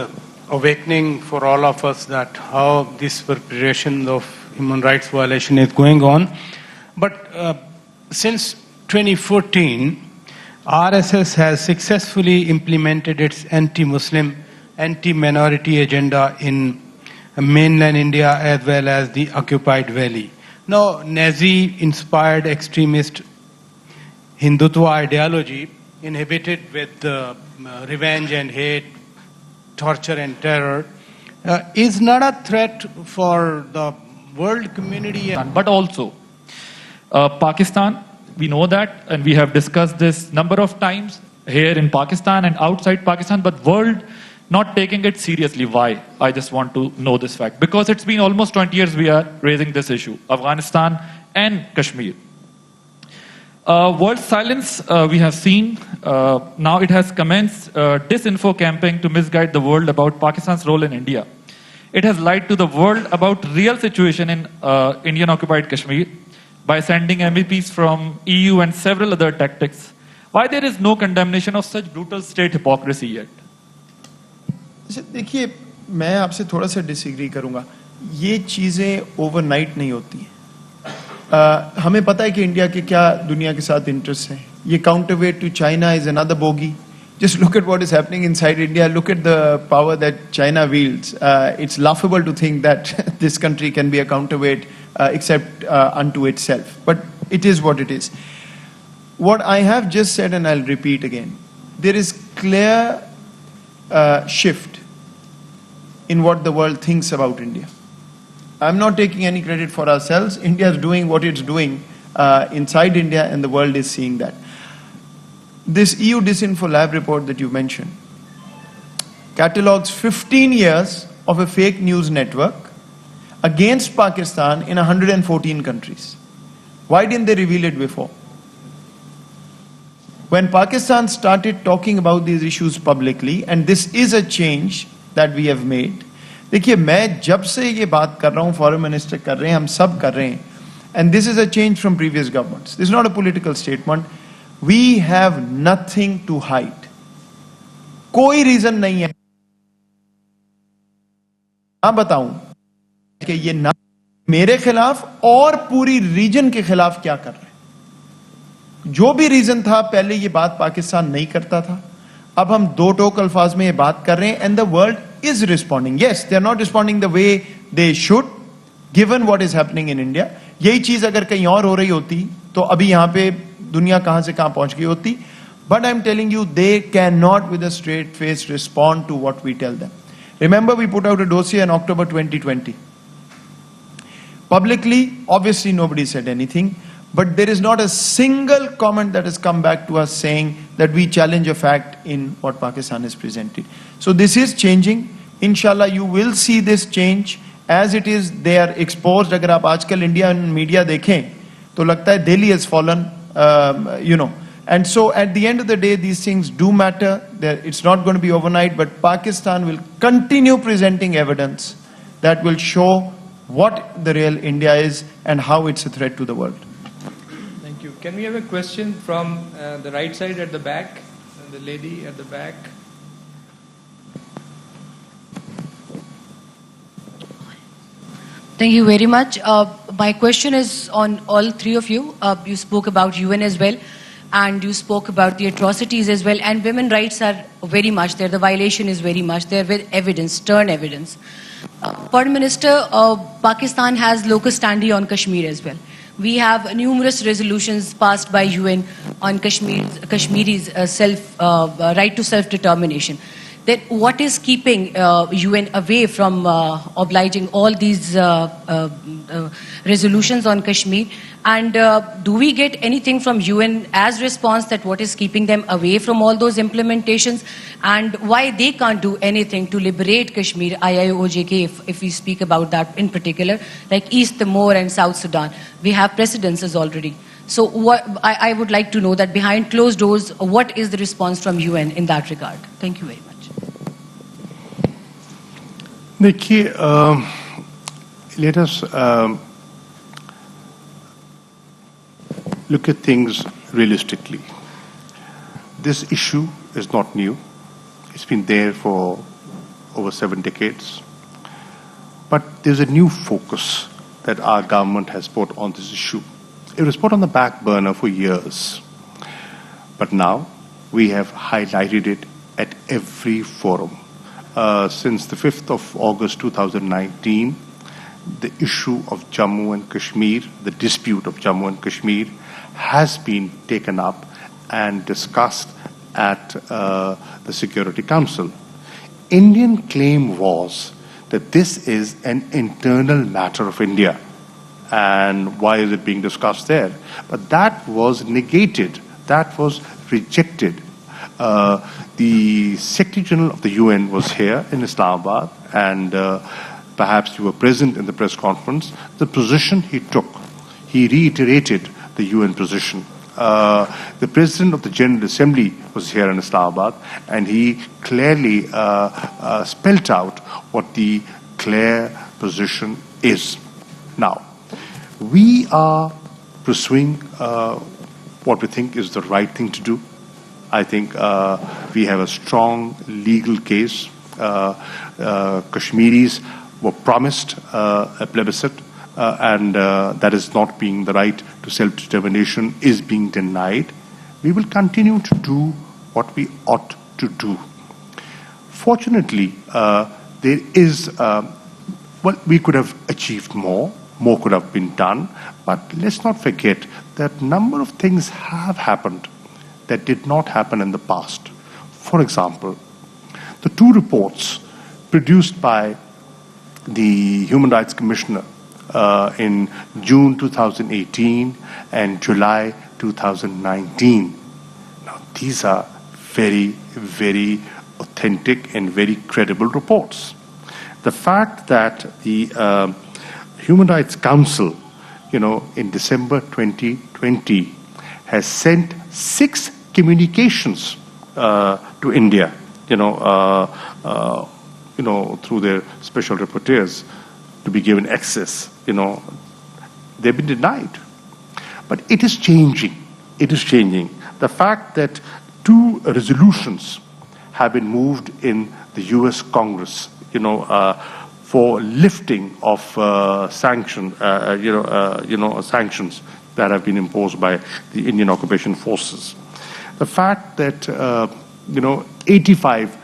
awakening for all of us that how this perpetration of human rights violation is going on. But since 2014, RSS has successfly implemented its anti-Muslim, anti-minority agenda in mainland India as well as the occupied valley. Now, Nazi-inspired extremist Hindutva ideology, inhibited with revenge and hate, torture and terror, is not a threat for the world community. But also, Pakistan, we know that, and we have discussed this number of times here in Pakistan and outside Pakistan, but world not taking it seriously. Why? I just want to know this fact. Because it's been almost 20 years we are raising this issue, Afghanistan and Kashmir. World silence, we have seen, now it has commenced disinfo campaign to misguide the world about Pakistan's role in India. It has lied to the world about real situation in Indian occupied Kashmir by sending MEPs from EU and several other tactics. Why there is no condemnation of such brutal state hypocrisy yet? देखिए, मैं आपसे थोड़ा सा disagree करूंगा. ये चीजें overnight नहीं होती हैं. हमें पता है कि इंडिया के क्या दुनिया के साथ इंटरेस्ट है. ये counterweight to China is another bogey. Just look at what is happening inside India. Look at the power that China wields. It's laughable to think that this country can be a counterweight except unto itself. But it is what it is. What I have just said, and I'll repeat again, there is clear shift in what the world thinks about India. I'm not taking any credit for ourselves. India is doing what it's doing inside India, and the world is seeing that. This EU Disinfo Lab report that you mentioned catalogs 15 years of a fake news network against Pakistan in 114 countries. Why didn't they reveal it before? When Pakistan started talking about these issues publicly, and this is a change that we have made. देखिए, मैं जब से ये बात कर रहा हूँ, foreign minister कर रहे हैं, हम सब कर रहे हैं, and this is a change from previous governments. This is not a political statement. We have nothing to hide. कोई रीजन नहीं है ना बताऊं कि ये ना मेरे खिलाफ और पूरी रीजन के खिलाफ क्या कर रहे हैं. जो भी रीजन था, पहले ये बात पाकिस्तान नहीं करता था. अब हम दो टोक अल्फाज में ये बात कर रहे हैं, and the world is responding. Yes, they are not responding the way they should given what is happening in India. यही चीज अगर कहीं और हो रही होती तो अभी यहां पे दुनिया कहां से कहां पहुंच गई होती. But I am telling you, they can not with a straight face respond to what we tell them. Remember, we put out a dossier in October 2020. Publicly, obviously nobody said anything, but there is not a single comment that has come back to us saying that we challenge a fact in what Pakistan has presented. So this is changing. Inshallah, you will see this change as it is. They are exposed. अगर आप आजकल Indian media देखें, तो लगता है Delhi has fallen, And so at the end of the day, these things do matter. It's not going to be overnight, but Pakistan will continue presenting evidence that will show what the real India is and how it's a threat to the world. Thank you. Can we have a question from the right side at the back? The lady at the back. Thank you very much. My question is on all three of you. You spoke about UN as well. And you spoke about the atrocities as well. And women's rights are very much there. The violation is very much there with evidence, stern evidence. Foreign Minister, Pakistan has locus standi on Kashmir as well. We have numerous resolutions passed by UN on Kashmiri's right to self-determination. Then what is keeping UN away from obliging all these resolutions on Kashmir? And do we get anything from UN as response that what is keeping them away from all those implementations? And why they can't do anything to liberate Kashmir, IIOJK, if we speak about that in particular, like East Timor and South Sudan? We have precedences already. So I would like to know that behind closed doors, what is the response from UN in that regard? Thank you very much. देखिए, let us look at things realistically, this issue is not new. It's been there for over 7 decades. But there's a new focus that our government has put on this issue. It was put on the back burner for years. But now we have highlighted it at every forum. Since the 5th of August 2019, the issue of Jammu and Kashmir, the dispute of Jammu and Kashmir, has been taken up and discussed at the Security Council. Indian claim was that this is an internal matter of India, and why is it being discussed there? But that was negated, that was rejected. The Secretary General of the UN was here in Islamabad, and perhaps you were present in the press conference. The position he took, he reiterated the UN position. The President of the General Assembly was here in Islamabad, and he clearly spelt out what the clear position is. Now, we are pursuing what we think is the right thing to do. I think we have a strong legal case. Kashmiris were promised a plebiscite, and that is not being the right to self-determination is being denied. We will continue to do what we ought to do. Fortunately, there is, well, we could have achieved more could have been done, but let's not forget that number of things have happened that did not happen in the past. For example, the 2 reports produced by the Human Rights Commissioner in June 2018 and July 2019. Now, these are very, very authentic and very credible reports. The fact that the Human Rights Council, in December 2020, has sent 6 communications to India, through their special rapporteurs to be given access. They've been denied. But it is changing. It is changing. The fact that 2 resolutions have been moved in the US Congress, for lifting of sanctions that have been imposed by the Indian occupation forces. The fact that 85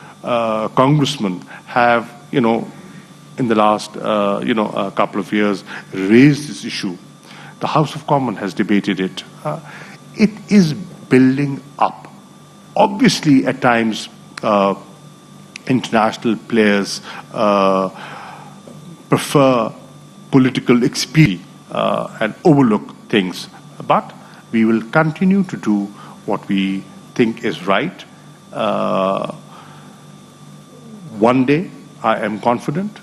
congressmen have, in the last a couple of years, raised this issue. The House of Commons has debated it. It is building up. Obviously, at times, international players prefer political expediency and overlook things. But we will continue to do what we think is right. One day, I am confident,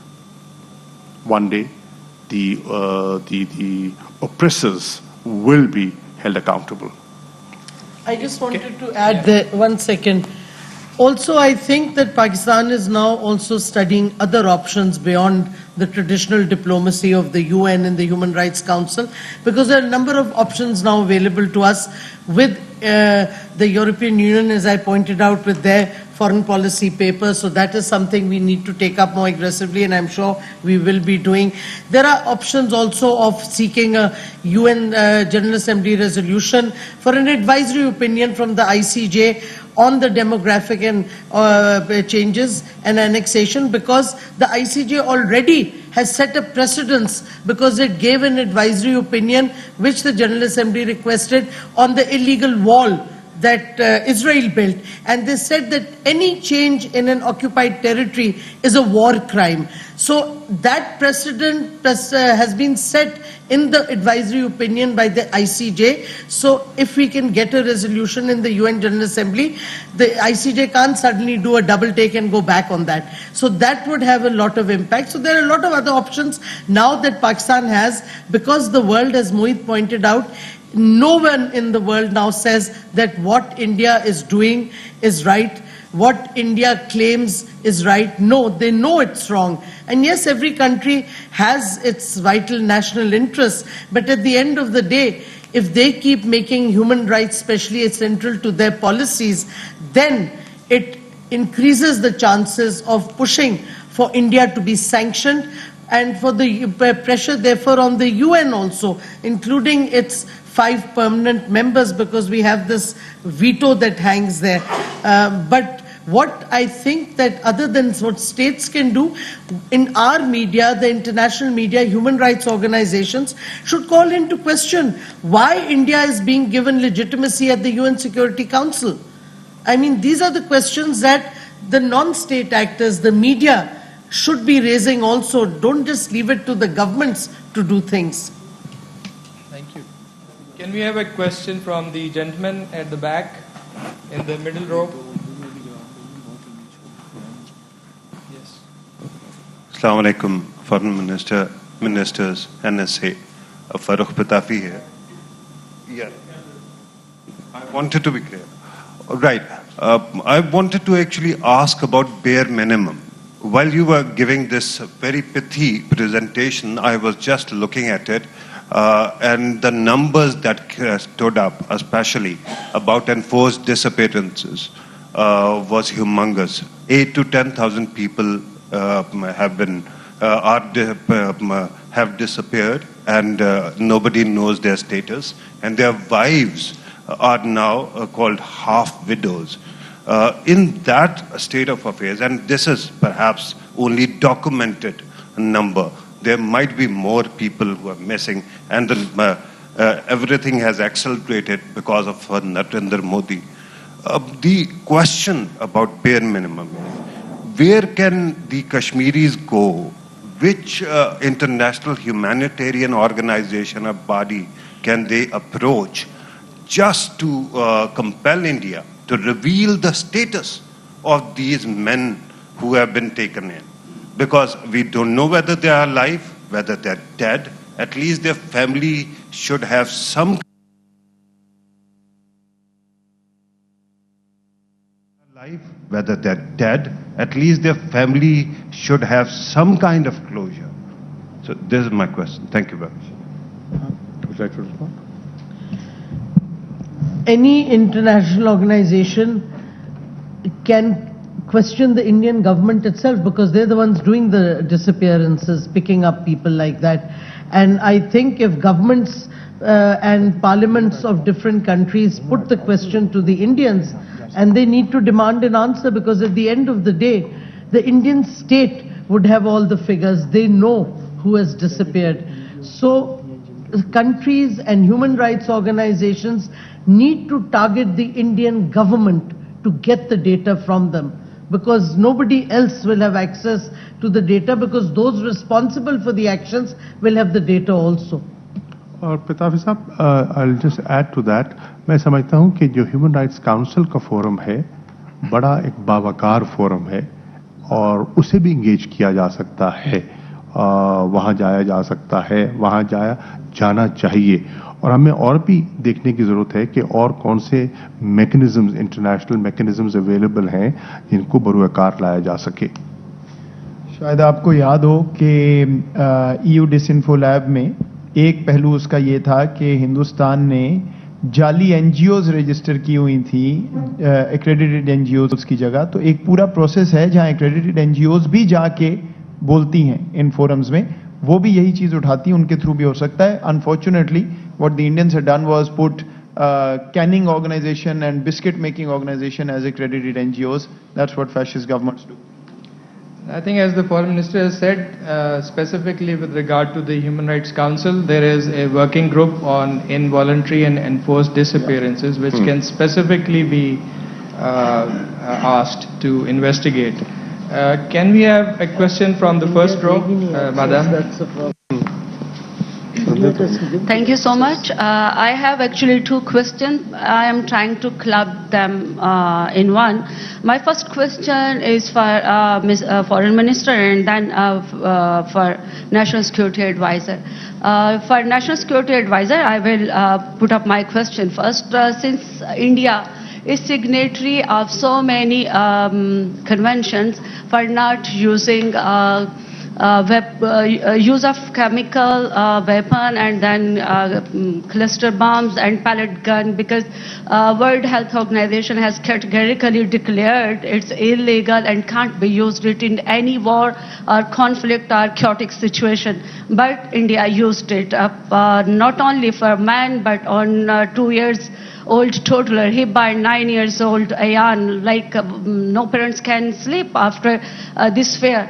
one day the oppressors will be held accountable. I just wanted to add there 1 second. Also, I think that Pakistan is now also studying other options beyond the traditional diplomacy of the UN and the Human Rights Council, because there are a number of options now available to us with the European Union, as I pointed out, with their foreign policy paper. So that is something we need to take up more aggressively, and I'm sure we will be doing. There are options also of seeking a UN General Assembly resolution for an advisory opinion from the ICJ on the demographic and changes and annexation, because the ICJ already has set a precedence, because it gave an advisory opinion which the General Assembly requested on the illegal wall that Israel built, and they said that any change in an occupied territory is a war crime. So that precedent has been set in the advisory opinion by the ICJ. So if we can get a resolution in the UN General Assembly, the ICJ can't suddenly do a double take and go back on that. So that would have a lot of impact. So there are a lot of other options now that Pakistan has, because the world, as Moeed pointed out, no one in the world now says that what India is doing is right, what India claims is right. No, they know it's wrong. And yes, every country has its vital national interests, but at the end of the day, if they keep making human rights, especially central to their policies, then it increases the chances of pushing for India to be sanctioned and for the pressure therefore on the UN also, including its 5 permanent members, because we have this veto that hangs there. But what I think that other than what states can do, in our media, the international media, human rights organizations should call into question why India is being given legitimacy at the UN Security Council. I mean, these are the questions that the non-state actors, the media, should be raising also. Don't just leave it to the governments to do things. Thank you. Can we have a question from the gentleman at the back in the middle row? Yes. Assalamu alaikum, Foreign Minister, Ministers, NSA. Farooq Patafi here. Yeah. I wanted to be clear. Right. I wanted to actually ask about bare minimum. While you were giving this very pithy presentation, I was just looking at it, and the numbers that stood up, especially about enforced disappearances, was humongous. 8 to 10,000 people have disappeared, and nobody knows their status, and their wives are now called half widows. In that state of affairs, and this is perhaps only documented number, there might be more people who are missing, and everything has accelerated because of Narendra Modi. The question about bare minimum, where can the Kashmiris go? Which international humanitarian organization or body can they approach just to compel India to reveal the status of these men who have been taken in? Because we don't know whether they are alive, whether they're dead. At least their family should have some life, whether they're dead. At least their family should have some kind of closure. So this is my question. Thank you very much. Would you like to respond? Any international organization can question the Indian government itself, because they're the ones doing the disappearances, picking up people like that. And I think if governments and parliaments of different countries put the question to the Indians, and they need to demand an answer, because at the end of the day, the Indian state would have all the figures. They know who has disappeared. So countries and human rights organizations need to target the Indian government to get the data from them, because nobody else will have access to the data, because those responsible for the actions will have the data also. और पिताफी साहब, I'll just add to that, मैं समझता हूँ कि जो human rights council का forum है बड़ा एक बावकार फोरम है, और उसे भी इंगेज किया जा सकता है, वहाँ जाया जा सकता है, वहाँ जाना चाहिए। और हमें और भी देखने की ज़रूरत है कि और कौन से मैकेनिज़म्स, इंटरनेशनल मैकेनिज़म्स अवेलेबल हैं जिनको बरूआकार लाया जा सके। शायद आपको याद हो कि EU डिसइंफो लैब में एक पहलू उसका ये था कि हिंदुस्तान ने जाली NGOs रजिस्टर की हुई थी एक्रेडिटेड NGOs की जगह। तो एक पूरा प्रोसेस है जहां एक्रेडिटेड NGOs भी जाके बोलती हैं इन फोरम्स में, वो भी यही चीज उठाती हैं, उनके थ्रू भी हो सकता है। Unfortunately what the Indians had done was put canning organization and biscuit making organization as accredited NGOs. That's what fascist governments do. I think, as the Foreign Minister has said, specifically with regard to the Human Rights Council, there is a working group on involuntary and enforced disappearances, which can specifically be asked to investigate. Can we have a question from the first row, Madam? Thank you so much. I have actually 2 questions. I am trying to club them in one. My first question is for Foreign Minister, and then for National Security Advisor. For National Security Advisor, I will put up my question first. Since India is signatory of so many conventions for not using use of chemical weapon and then cluster bombs and pellet gun, because World Health Organization has categorically declared it's illegal and can't be used it in any war or conflict or chaotic situation. But India used it not only for men but on 2 years old toddler, hit by 9 years old Ayan, like no parents can sleep after this fear.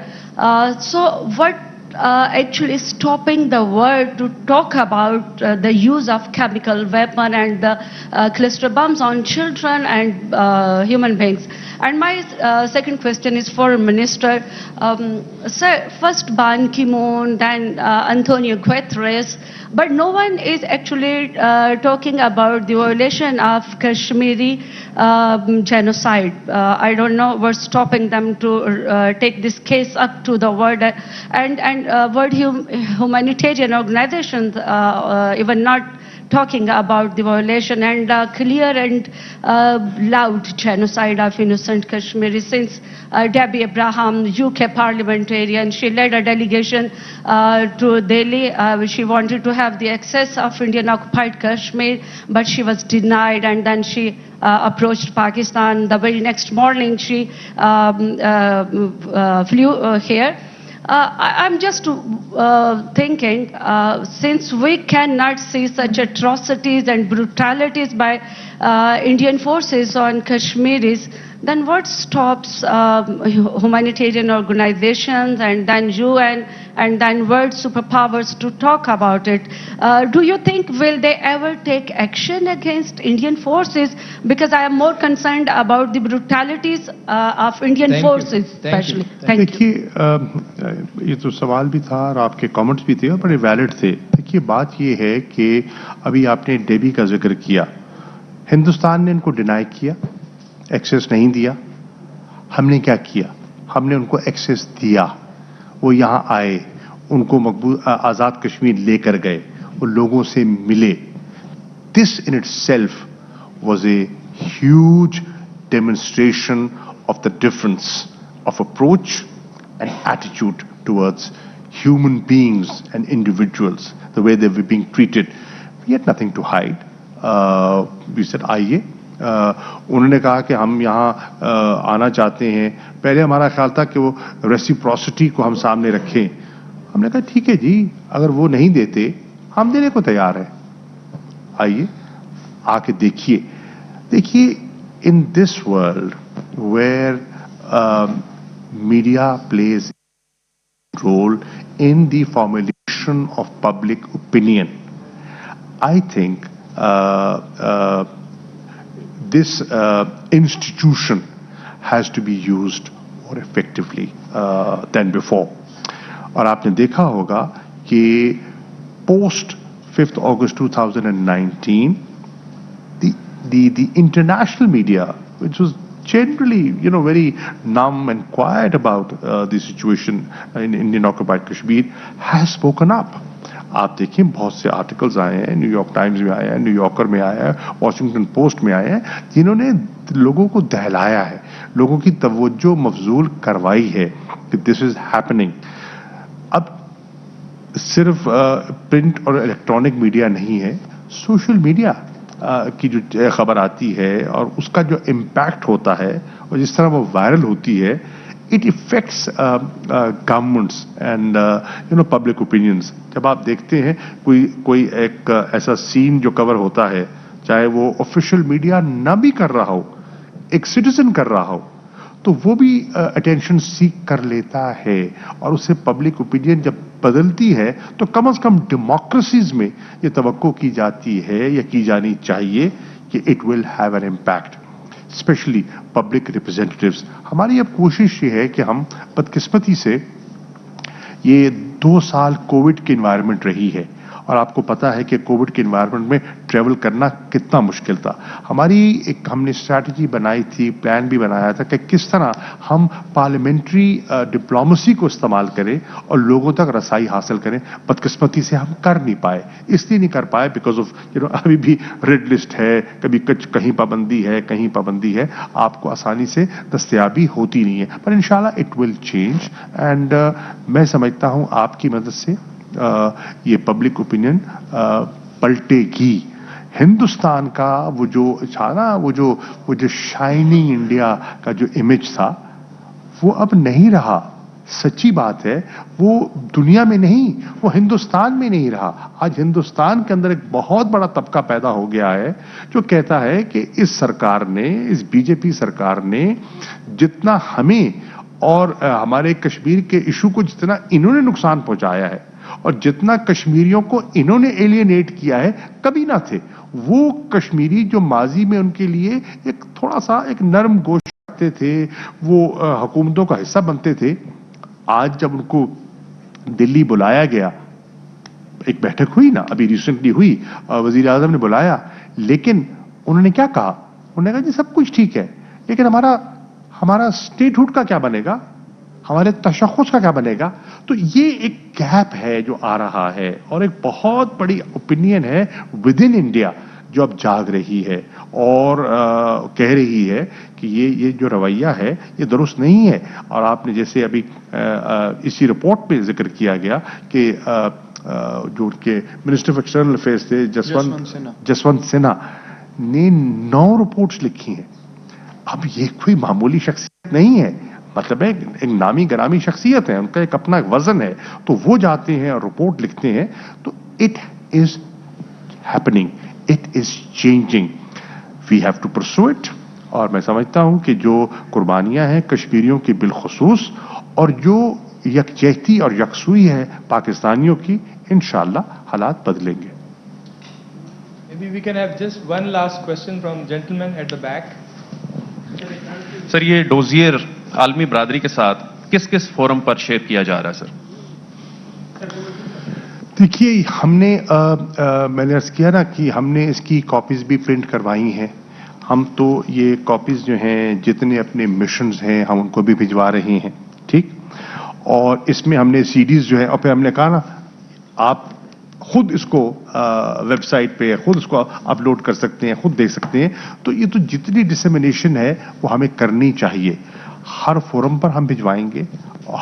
So what actually stopping the world to talk about the use of chemical weapon and the cluster bombs on children and human beings? And my second question is for Minister. Sir, first Ban Ki-moon, then Antonio Guterres, but no one is actually talking about the violation of Kashmiri genocide. I don't know what's stopping them to take this case up to the world, and world humanitarian organizations even not talking about the violation and clear and loud genocide of innocent Kashmiris. Since Debbie Abraham, UK parliamentarian, she led a delegation to Delhi. She wanted to have the access of Indian occupied Kashmir, but she was denied, and then she approached Pakistan. The very next morning she flew here. I'm just thinking, since we cannot see such atrocities and brutalities by Indian forces on Kashmiris, then what stops humanitarian organizations and then UN and then world superpowers to talk about it? Do you think will they ever take action against Indian forces? Because I am more concerned about the brutalities of Indian forces, especially. Thank you. देखिए, ये तो सवाल भी था और आपके comments भी थे और बड़े वैलिड थे। देखिए, बात ये है कि अभी आपने डेबी का जिक्र किया, हिंदुस्तान ने इनको डिनाई किया, एक्सेस नहीं दिया। हमने क्या किया? हमने उनको एक्सेस दिया। वो यहाँ आए, उनको मकबूल आज़ाद कश्मीर लेकर गए, वो लोगों से मिले। This in itself was a huge demonstration of the difference of approach and attitude towards human beings and individuals, the way they were being treated. We had nothing to hide. We said, आइए। उन्होंने कहा कि हम यहाँ आना चाहते हैं। पहले हमारा ख्याल था कि वो रेसिप्रोसिटी को हम सामने रखें। हमने कहा ठीक है जी, अगर वो नहीं देते हम देने को तैयार हैं, आइए आके देखिए। देखिए, in this world where media plays a role in the formulation of public opinion, I think this institution has to be used more effectively than before. और आपने देखा होगा कि post 5th August 2019, the international media, which was generally, very numb and quiet about the situation in Indian occupied Kashmir, has spoken up. आप देखिए, बहुत से articles आए हैं, न्यूयॉर्क टाइम्स में आए हैं, न्यूयॉर्कर में आए हैं, वॉशिंगटन पोस्ट में आए हैं, जिन्होंने लोगों को दहलाया है, लोगों की तवज्जो मफजूल करवाई है कि दिस इज हैपनिंग। अब सिर्फ प्रिंट और इलेक्ट्रॉनिक मीडिया नहीं है, सोशल मीडिया की जो खबर आती है और उसका जो इम्पैक्ट होता है और जिस तरह वो वायरल होती है, it effects governments and public opinions. जब आप देखते हैं कोई एक ऐसा सीन जो कवर होता है, चाहे वो ऑफिशियल मीडिया ना भी कर रहा हो, एक सिटीजन कर रहा हो, तो वो भी अटेंशन सीक कर लेता है और उससे पब्लिक ओपिनियन जब बदलती है तो कम से कम डेमोक्रेसीज में ये तवक्को की जाती है या की जानी चाहिए कि it will have an impact, specially public representatives. हमारी अब कोशिश ये है कि हम, बदकिस्मती से ये 2 साल कोविड की एनवायरनमेंट रही है اور آپ کو پتا ہے کہ کووڈ کے انوائرمنٹ میں ٹریول کرنا کتنا مشکل تھا. ہم نے اسٹریٹجی بنائی تھی, پلان بھی بنایا تھا کہ کس طرح ہم پارلیمنٹری ڈپلومسی کو استعمال کریں اور لوگوں تک رسائی حاصل کریں. بدقسمتی سے ہم کر نہیں پائے. اس لیے نہیں کر پائے بیکاز آف ابھی بھی ریڈ لسٹ ہے, کبھی کہیں پابندی ہے, کہیں پابندی ہے, آپ کو آسانی سے دستیابی ہوتی نہیں ہے. پر انشاءاللہ اٹ ول چینج اینڈ میں سمجھتا ہوں آپ کی مدد سے یہ پبلک اوپینین پلٹے گی. ہندوستان کا وہ جو تھا نا, وہ جو شائننگ انڈیا کا جو امیج تھا وہ اب نہیں رہا. سچی بات ہے, وہ دنیا میں نہیں, وہ ہندوستان میں نہیں رہا. آج ہندوستان کے اندر ایک بہت بڑا طبقہ پیدا ہو گیا ہے جو کہتا ہے کہ اس سرکار نے, اس بی جے پی سرکار نے جتنا ہمیں اور ہمارے کشمیر کے ایشو کو جتنا انہوں نے نقصان پہنچایا ہے اور جتنا کشمیریوں کو انہوں نے ایلینیٹ کیا ہے, کبھی نہ تھے. وہ کشمیری جو ماضی میں ان کے لیے ایک تھوڑا سا ایک نرم گوشت رکھتے تھے, وہ حکومتوں کا حصہ بنتے تھے, آج جب ان کو دلی بلایا گیا, ایک بیٹھک ہوئی نا ابھی ریسنٹلی ہوئی, وزیر اعظم نے بلایا, لیکن انہوں نے کیا کہا؟ انہوں نے کہا جی سب کچھ ٹھیک ہے, لیکن ہمارا اسٹیٹ ہوڈ کا کیا بنے گا, ہمارے تشخص کا کیا بنے گا؟ تو یہ ایک گیپ ہے جو آ رہا ہے اور ایک بہت بڑی اوپینین ہے ود ان انڈیا جو اب جاگ رہی ہے اور کہہ رہی ہے کہ یہ جو رویہ ہے یہ درست نہیں ہے. اور آپ نے جیسے ابھی اسی رپورٹ میں ذکر کیا گیا کہ جو ان کے منسٹر آف ایکسٹرنل افیئرس تھے جسونت سنہا نے 9 رپورٹس لکھی ہیں. اب یہ کوئی معمولی شخصیت نہیں ہے, مطلب ہے ایک نامی گرامی شخصیت ہے, ان کا ایک اپنا وزن ہے. تو وہ جاتے ہیں اور رپورٹ لکھتے ہیں, تو it is happening, it is changing, we have to pursue it. اور میں سمجھتا ہوں کہ جو قربانیاں ہیں کشمیریوں کی بالخصوص اور جو یکجہتی اور یکسوئی ہے پاکستانیوں کی, انشاءاللہ حالات بدلیں گے. Maybe we can have just one last question from gentleman at the back. سر یہ ڈوزیر عالمی برادری کے ساتھ کس کس فورم پر شیئر کیا جا رہا ہے سر؟ دیکھیے ہم نے میں نے عرض کیا نا کہ ہم نے اس کی کاپیز بھی پرنٹ کروائی ہیں. ہم تو یہ کاپیز جو ہیں جتنے اپنے مشنز ہیں ہم ان کو بھی بھجوا رہے ہیں, ٹھیک. اور اس میں ہم نے سی ڈیز جو ہے, اور پھر ہم نے کہا نا آپ خود اس کو ویب سائٹ پہ خود اس کو اپلوڈ کر سکتے ہیں, خود دیکھ سکتے ہیں. تو یہ تو جتنی ڈسیمینیشن ہے وہ ہمیں کرنی چاہیے. ہر فورم پر ہم بھجوائیں گے,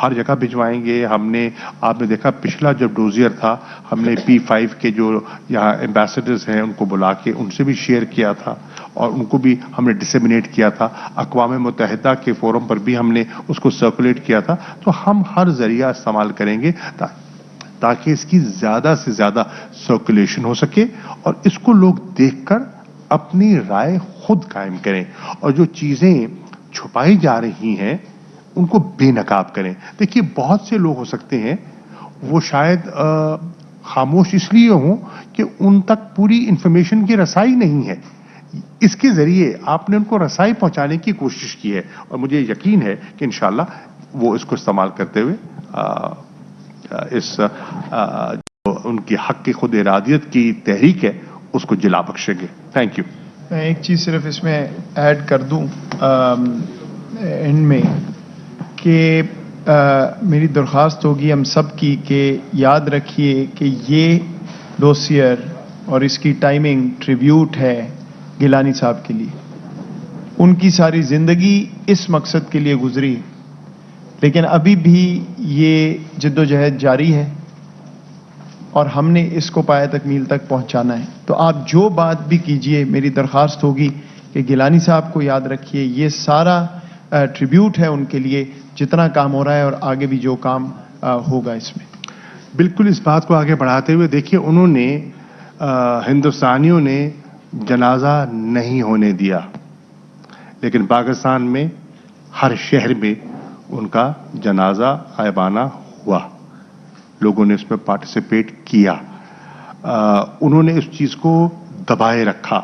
ہر جگہ بھجوائیں گے. ہم نے, آپ نے دیکھا پچھلا جب ڈوزیئر تھا ہم نے P5 کے جو یہاں ایمبیسڈرز ہیں ان کو بلا کے ان سے بھی شیئر کیا تھا اور ان کو بھی ہم نے ڈسیمینیٹ کیا تھا. اقوام متحدہ کے فورم پر بھی ہم نے اس کو سرکولیٹ کیا تھا. تو ہم ہر ذریعہ استعمال کریں گے تاکہ اس کی زیادہ سے زیادہ سرکولیشن ہو سکے اور اس کو لوگ دیکھ کر اپنی رائے خود قائم کریں اور جو چیزیں چھپائی جا رہی ہیں ان کو بے نقاب کریں. دیکھیے بہت سے لوگ ہو سکتے ہیں وہ شاید خاموش اس لیے ہوں کہ ان تک پوری انفارمیشن کی رسائی نہیں ہے. اس کے ذریعے آپ نے ان کو رسائی پہنچانے کی کوشش کی ہے اور مجھے یقین ہے کہ انشاءاللہ وہ اس کو استعمال کرتے ہوئے اس جو ان کی حق کی خود ارادیت کی تحریک ہے اس کو جلا بخشیں گے. Thank you. میں ایک چیز صرف اس میں ایڈ کر دوں اینڈ میں کہ میری درخواست ہوگی ہم سب کی کہ یاد رکھیے کہ یہ ڈوسیئر اور اس کی ٹائمنگ ٹریبیوٹ ہے گیلانی صاحب کے لیے. ان کی ساری زندگی اس مقصد کے لیے گزری, لیکن ابھی بھی یہ جد و جہد جاری ہے اور ہم نے اس کو پایہ تکمیل تک پہنچانا ہے. تو آپ جو بات بھی کیجئے میری درخواست ہوگی کہ گیلانی صاحب کو یاد رکھیے, یہ سارا ٹریبیوٹ ہے ان کے لیے جتنا کام ہو رہا ہے اور آگے بھی جو کام ہوگا اس میں. بالکل اس بات کو آگے بڑھاتے ہوئے دیکھیے انہوں نے ہندوستانیوں نے جنازہ نہیں ہونے دیا, لیکن پاکستان میں ہر شہر میں ان کا جنازہ غائبانہ ہوا, لوگوں نے اس میں پارٹیسپیٹ کیا. انہوں نے اس چیز کو دبائے رکھا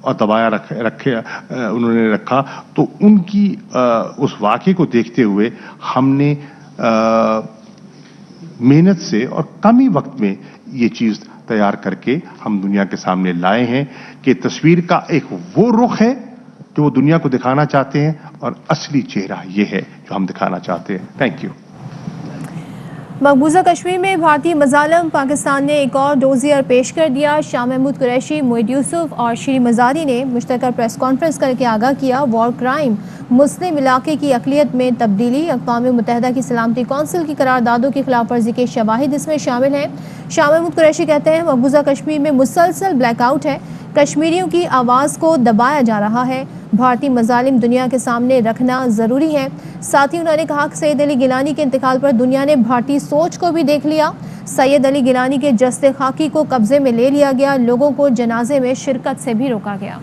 اور دبایا انہوں نے رکھا. تو ان کی اس واقعے کو دیکھتے ہوئے ہم نے محنت سے اور کم ہی وقت میں یہ چیز तैयार करके हम दुनिया के सामने लाए हैं कि तस्वीर का एक वो रुख है जो वो दुनिया को दिखाना चाहते हैं और असली चेहरा ये है जो हम दिखाना चाहते हैं। Thank you. मकबूजा कश्मीर में भारतीय मजालम पाकिस्तान ने एक और डोजियर पेश कर दिया। शाह महमूद कुरैशी, मोईद यूसुफ और श्री मजारी ने मुश्तरका प्रेस कॉन्फ्रेंस करके आगाह किया, वॉर क्राइम मुस्लिम इलाके की अक़लियत में तब्दीली, अक़वाम मुत्तहिदा की सलामती कौंसिल की करारदादों की खिलाफ वर्जी के शवाहिद इसमें शामिल हैं। शाह महमूद कुरैशी कहते हैं मकबूजा कश्मीर में मुसलसल ब्लैकआउट है, कश्मीरियों की आवाज़ को दबाया जा रहा है, भारतीय मजालिम दुनिया के सामने रखना ज़रूरी है। साथ ही उन्होंने कहा कि सैयद अली गिलानी के इंतकाल पर दुनिया ने भारतीय सोच को भी देख लिया। सैयद अली गिलानी के जस्ते खाकी को कब्जे में ले लिया गया, लोगों को जनाजे में शिरकत से भी रोका गया।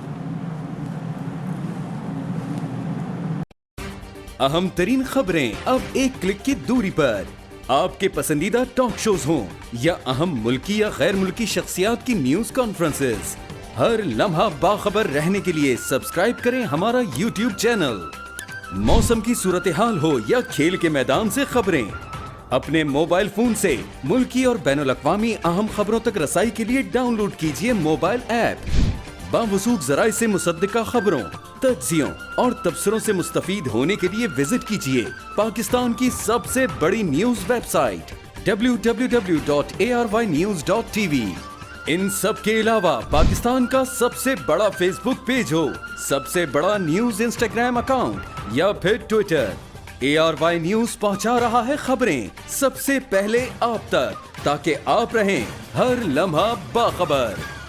अहम तरीन खबरें अब एक क्लिक की दूरी पर, आपके पसंदीदा टॉक शोज हों या अहम मुल्की या गैर मुल्की शख्सियात की न्यूज कॉन्फ्रेंसेस, हर लम्हा बाखबर रहने के लिए सब्सक्राइब करें हमारा YouTube चैनल। मौसम की सूरत हाल हो या खेल के मैदान से खबरें, अपने मोबाइल फोन से मुल्की और बैनुल अक़वामी अहम खबरों तक रसाई के लिए डाउनलोड कीजिए मोबाइल ऐप। बावसूख ज़राए से मुसद्दिका खबरों, तज्ज़ियों और तबसरों से मुस्तफ़ीद होने के लिए विजिट कीजिए पाकिस्तान की सबसे बड़ी न्यूज वेबसाइट www.arYnews.tv। इन सब के अलावा पाकिस्तान का सबसे बड़ा फेसबुक पेज हो, सबसे बड़ा न्यूज इंस्टाग्राम अकाउंट या फिर ट्विटर, ARY न्यूज पहुंचा रहा है खबरें सबसे पहले आप तक, ताकि आप रहें हर लम्हा बाखबर।